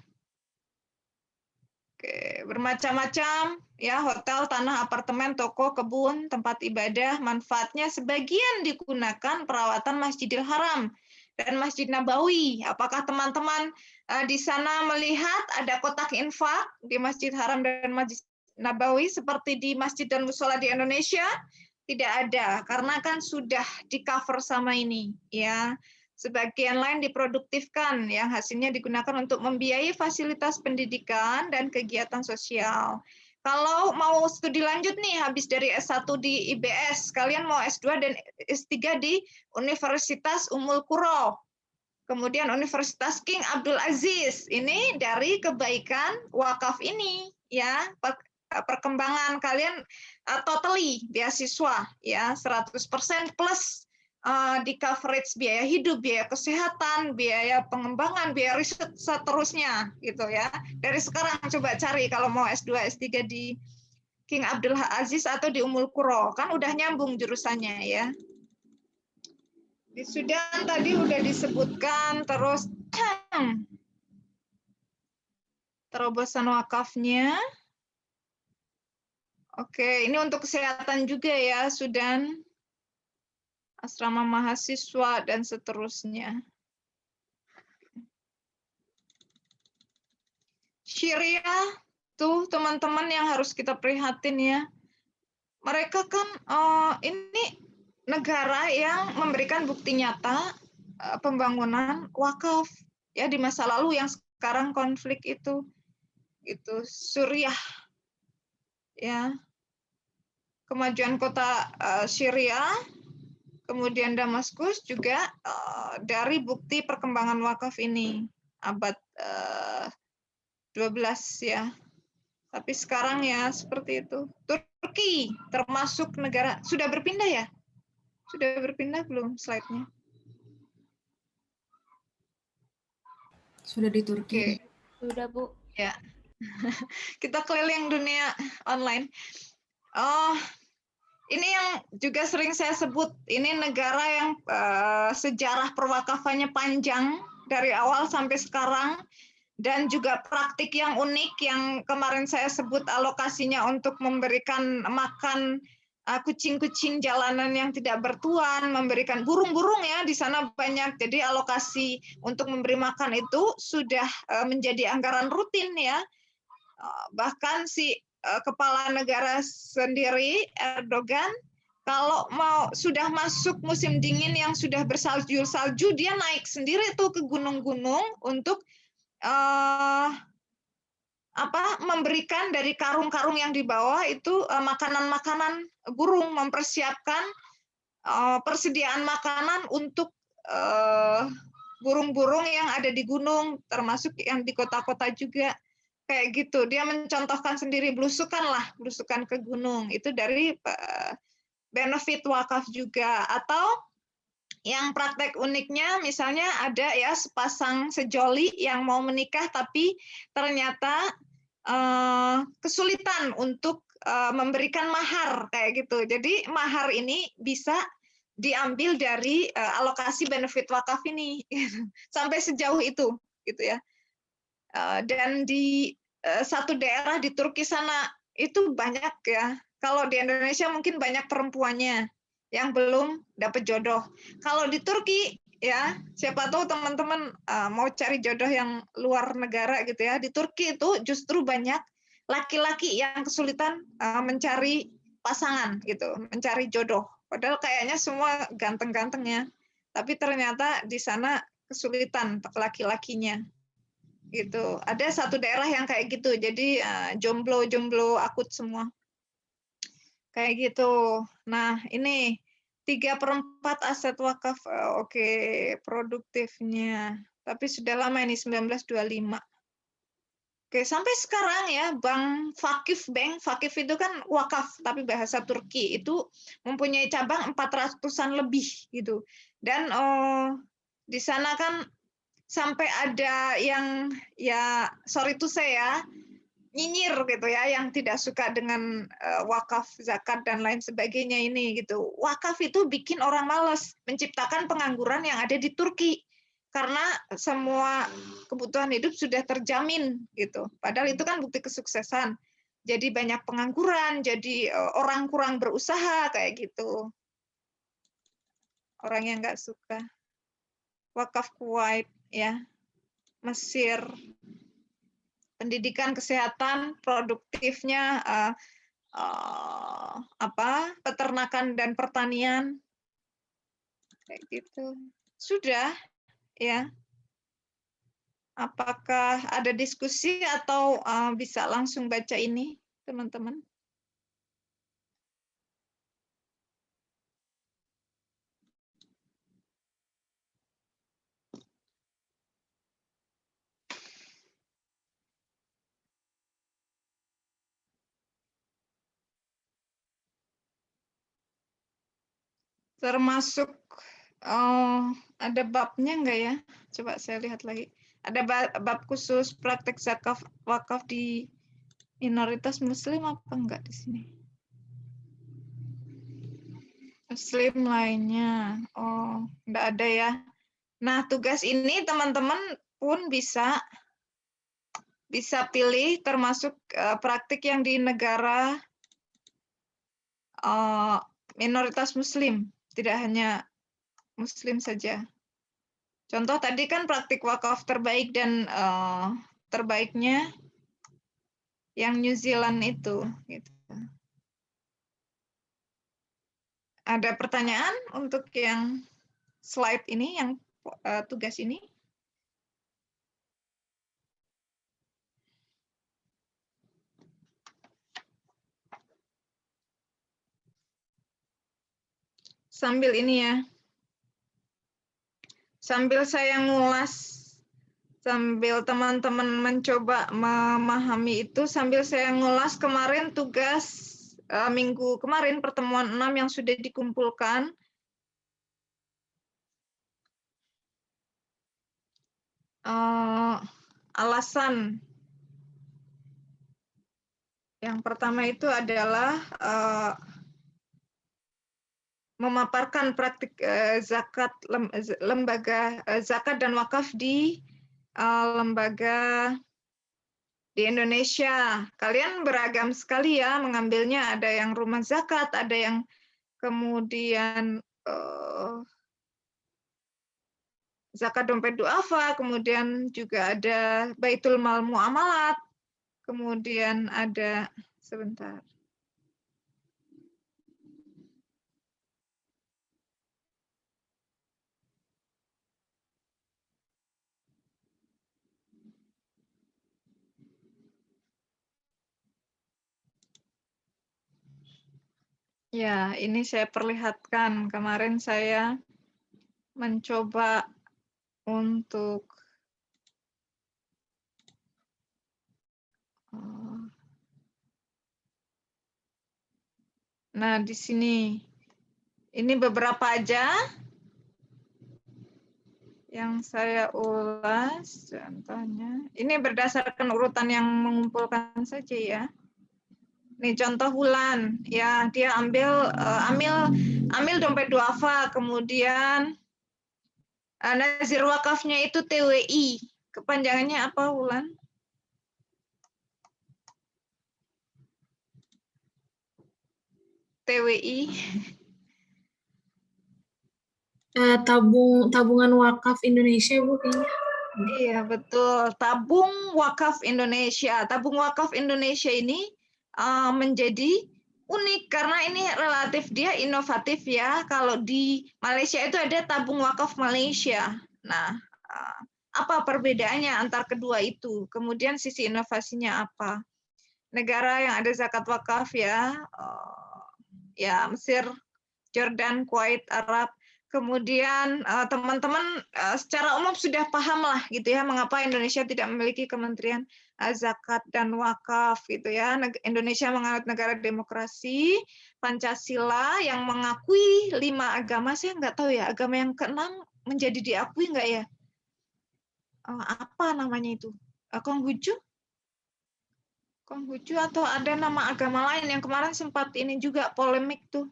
bermacam-macam ya, hotel, tanah, apartemen, toko, kebun, tempat ibadah. Manfaatnya sebagian digunakan perawatan Masjidil Haram dan Masjid Nabawi. Apakah teman-teman di sana melihat ada kotak infak di Masjid Haram dan Masjid Nabawi seperti di masjid dan mushola di Indonesia? Tidak ada, karena kan sudah di-cover sama ini ya. Sebagian lain diproduktifkan, yang hasilnya digunakan untuk membiayai fasilitas pendidikan dan kegiatan sosial. Kalau mau studi lanjut nih, habis dari S1 di IBS, kalian mau S2 dan S3 di Universitas Ummul Qura. Kemudian Universitas King Abdul Aziz, ini dari kebaikan wakaf ini, ya, perkembangan kalian totally beasiswa, ya, 100% plus di coverage biaya hidup, biaya kesehatan, biaya pengembangan, biaya riset seterusnya gitu ya. Dari sekarang coba cari kalau mau S2, S3 di King Abdul Aziz atau di Ummul Qura, kan udah nyambung jurusannya ya. Di Sudan tadi udah disebutkan, terus terobosan wakafnya. Oke, ini untuk kesehatan juga ya, Sudan. Asrama mahasiswa, dan seterusnya. Syria, tuh teman-teman yang harus kita prihatin ya. Mereka kan ini negara yang memberikan bukti nyata pembangunan wakaf ya di masa lalu yang sekarang konflik itu. Itu Suriah ya. Kemajuan kota Syria, kemudian Damaskus juga dari bukti perkembangan wakaf ini abad 12 ya. Tapi sekarang ya seperti itu. Turki termasuk negara, sudah berpindah ya? Sudah berpindah belum slide-nya? Sudah di Turki. Oke, Sudah, Bu. ya. Kita keliling dunia online. Oh, ini yang juga sering saya sebut, ini negara yang sejarah perwakafannya panjang dari awal sampai sekarang, dan juga praktik yang unik yang kemarin saya sebut alokasinya untuk memberikan makan kucing-kucing jalanan yang tidak bertuan, memberikan burung-burung ya di sana banyak. Jadi alokasi untuk memberi makan itu sudah menjadi anggaran rutin ya. Bahkan si kepala negara sendiri Erdogan kalau sudah masuk musim dingin yang sudah bersalju-salju, dia naik sendiri tuh ke gunung-gunung untuk memberikan dari karung-karung yang dibawa itu makanan-makanan burung, mempersiapkan persediaan makanan untuk burung-burung yang ada di gunung, termasuk yang di kota-kota juga. Kayak gitu, dia mencontohkan sendiri, belusukan ke gunung. Itu dari benefit wakaf juga. Atau yang praktek uniknya, misalnya ada ya sepasang sejoli yang mau menikah, tapi ternyata kesulitan untuk memberikan mahar, kayak gitu. Jadi mahar ini bisa diambil dari alokasi benefit wakaf ini, sampai sejauh itu, gitu ya. Dan di satu daerah di Turki sana itu banyak ya. Kalau di Indonesia mungkin banyak perempuannya yang belum dapat jodoh. Kalau di Turki ya, siapa tahu teman-teman mau cari jodoh yang luar negara gitu ya. Di Turki itu justru banyak laki-laki yang kesulitan mencari pasangan gitu, mencari jodoh. Padahal kayaknya semua ganteng-ganteng ya. Tapi ternyata di sana kesulitan laki-lakinya. Gitu. Ada satu daerah yang kayak gitu, jadi jomblo akut semua. Kayak gitu. Nah, ini 3/4 aset wakaf, oke, produktifnya. Tapi sudah lama ini, 1925. Oke, sampai sekarang ya, Bank Vakif itu kan wakaf, tapi bahasa Turki, itu mempunyai cabang 400-an lebih gitu. Dan di sana kan sampai ada yang ya sorry to say ya nyinyir gitu ya, yang tidak suka dengan wakaf, zakat dan lain sebagainya ini gitu. Wakaf itu bikin orang malas, menciptakan pengangguran yang ada di Turki karena semua kebutuhan hidup sudah terjamin gitu. Padahal itu kan bukti kesuksesan. Jadi banyak pengangguran, jadi orang kurang berusaha kayak gitu. Orang yang nggak suka. Wakaf Kuwait ya, Mesir, pendidikan, kesehatan, produktifnya peternakan dan pertanian, kayak gitu. Sudah ya. Apakah ada diskusi atau bisa langsung baca ini, teman-teman? Termasuk ada babnya enggak ya? Coba saya lihat lagi. Ada bab khusus praktek zakat wakaf di minoritas Muslim apa enggak di sini? Muslim lainnya. Oh, enggak ada ya. Nah, tugas ini teman-teman pun bisa pilih, termasuk praktik yang di negara minoritas Muslim, tidak hanya Muslim saja. Contoh tadi kan praktik wakaf terbaik dan terbaiknya yang New Zealand itu. Gitu. Ada pertanyaan untuk yang slide ini, yang tugas ini? Sambil ini ya, sambil saya ngulas, sambil teman-teman mencoba memahami itu, sambil saya ngulas kemarin tugas minggu kemarin, pertemuan 6 yang sudah dikumpulkan. alasan. Yang pertama itu adalah memaparkan praktik zakat lembaga zakat dan wakaf di lembaga di Indonesia. Kalian beragam sekali ya mengambilnya. Ada yang rumah zakat, ada yang kemudian zakat dompet duafa, kemudian juga ada baitul mal muamalat, kemudian ada sebentar. Ya, ini saya perlihatkan. Kemarin saya mencoba untuk nah, di sini. Ini beberapa aja yang saya ulas contohnya. Ini berdasarkan urutan yang mengumpulkan saja ya. Nih contoh Wulan, ya dia ambil dompet duafa, kemudian nazir wakafnya itu TWI. Kepanjangannya apa Wulan? TWI. Tabungan wakaf Indonesia, Bu, kayaknya. Iya, betul. Tabung Wakaf Indonesia. Tabung Wakaf Indonesia ini menjadi unik karena ini relatif dia inovatif ya. Kalau di Malaysia itu ada Tabung Wakaf Malaysia. Nah, apa perbedaannya antar kedua itu? Kemudian sisi inovasinya apa? Negara yang ada zakat wakaf ya, ya Mesir, Jordan, Kuwait, Arab. Kemudian teman-teman secara umum sudah paham lah gitu ya mengapa Indonesia tidak memiliki Kementerian Zakat dan Wakaf gitu ya. Indonesia menganut negara demokrasi, Pancasila yang mengakui 5 agama. Saya nggak tahu ya agama yang ke-6 menjadi diakui nggak ya? Apa namanya itu? Konghucu? Konghucu atau ada nama agama lain yang kemarin sempat ini juga polemik tuh.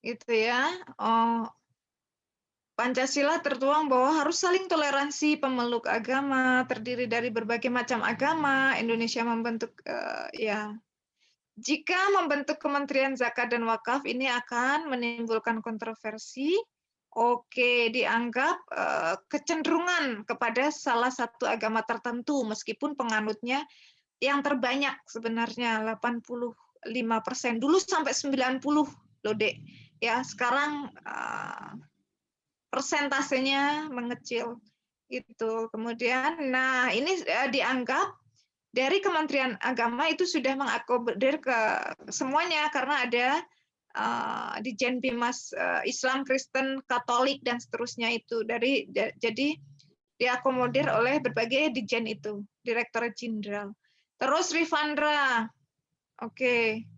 Gitu ya. Pancasila tertuang bahwa harus saling toleransi pemeluk agama, terdiri dari berbagai macam agama. Indonesia membentuk ya. Jika membentuk Kementerian Zakat dan Wakaf ini akan menimbulkan kontroversi. Oke, dianggap kecenderungan kepada salah satu agama tertentu meskipun penganutnya yang terbanyak sebenarnya 85%. Dulu sampai 90 loh, Dek. Ya, sekarang persentasenya mengecil itu. Kemudian nah ini dianggap dari Kementerian Agama itu sudah mengakomodir ke semuanya karena ada di Jenpimas Islam, Kristen, Katolik dan seterusnya itu jadi diakomodir oleh berbagai dijen itu, Direktorat Jenderal. Terus Rifandra. Oke.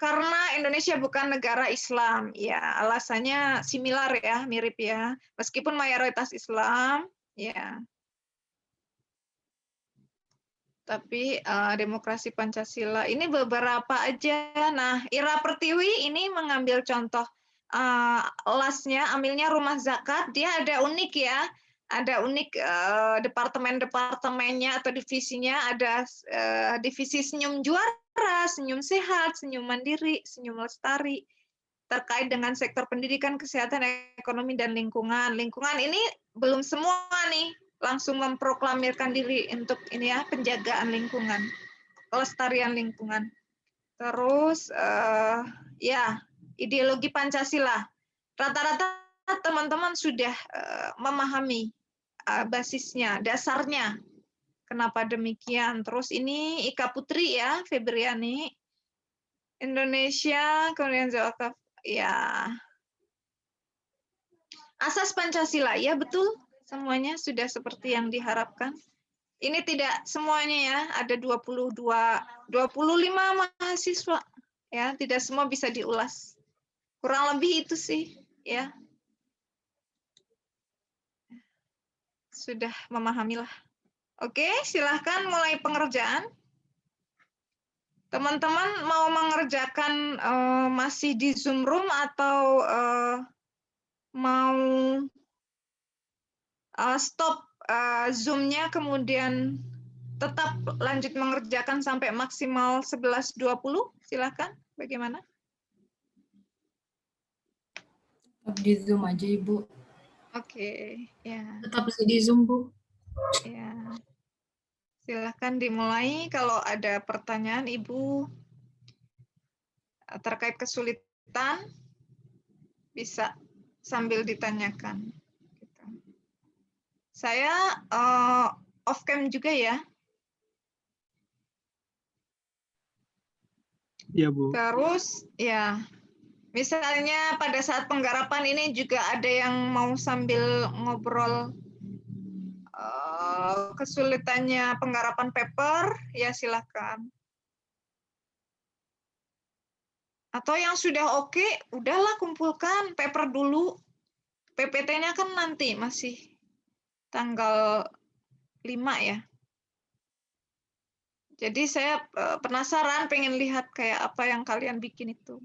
Karena Indonesia bukan negara Islam, ya alasannya similar ya, mirip ya. Meskipun mayoritas Islam, ya. Tapi demokrasi Pancasila ini beberapa aja. Nah, Ira Pertiwi ini mengambil contoh lasnya, ambilnya rumah zakat. Dia ada unik ya, ada unik departemen-departemennya atau divisinya. Ada divisi senyum juara, senyum sehat, senyum mandiri, senyum lestari. Terkait dengan sektor pendidikan, kesehatan, ekonomi, dan lingkungan. Lingkungan ini belum semua nih langsung memproklamirkan diri untuk ini ya penjagaan lingkungan, kelestarian lingkungan. Terus ya ideologi Pancasila. Rata-rata teman-teman sudah memahami basisnya, dasarnya. Kenapa demikian? Terus ini Ika Putri ya, Febriani. Indonesia, kemudian Zawakaf. Ya. Asas Pancasila, ya betul. Semuanya sudah seperti yang diharapkan. Ini tidak semuanya ya, ada 25 mahasiswa. Ya, tidak semua bisa diulas. Kurang lebih itu sih, ya. sudah memahami lah. Oke, silahkan mulai pengerjaan. Teman-teman mau mengerjakan masih di Zoom room atau mau stop Zoom-nya kemudian tetap lanjut mengerjakan sampai maksimal 11.20? Silahkan, bagaimana? Tetap di Zoom aja, Ibu. Oke, ya. Tetap di Zoom, Bu. Ya. Silahkan dimulai. Kalau ada pertanyaan, Ibu, terkait kesulitan, bisa sambil ditanyakan. Gitu. Saya off cam juga ya. Iya, Bu. Terus, ya, misalnya pada saat penggarapan ini juga ada yang mau sambil ngobrol kesulitannya penggarapan paper, ya silakan. Atau yang sudah oke, udahlah kumpulkan paper dulu. PPT-nya kan nanti masih tanggal 5 ya. Jadi saya penasaran, pengen lihat kayak apa yang kalian bikin itu.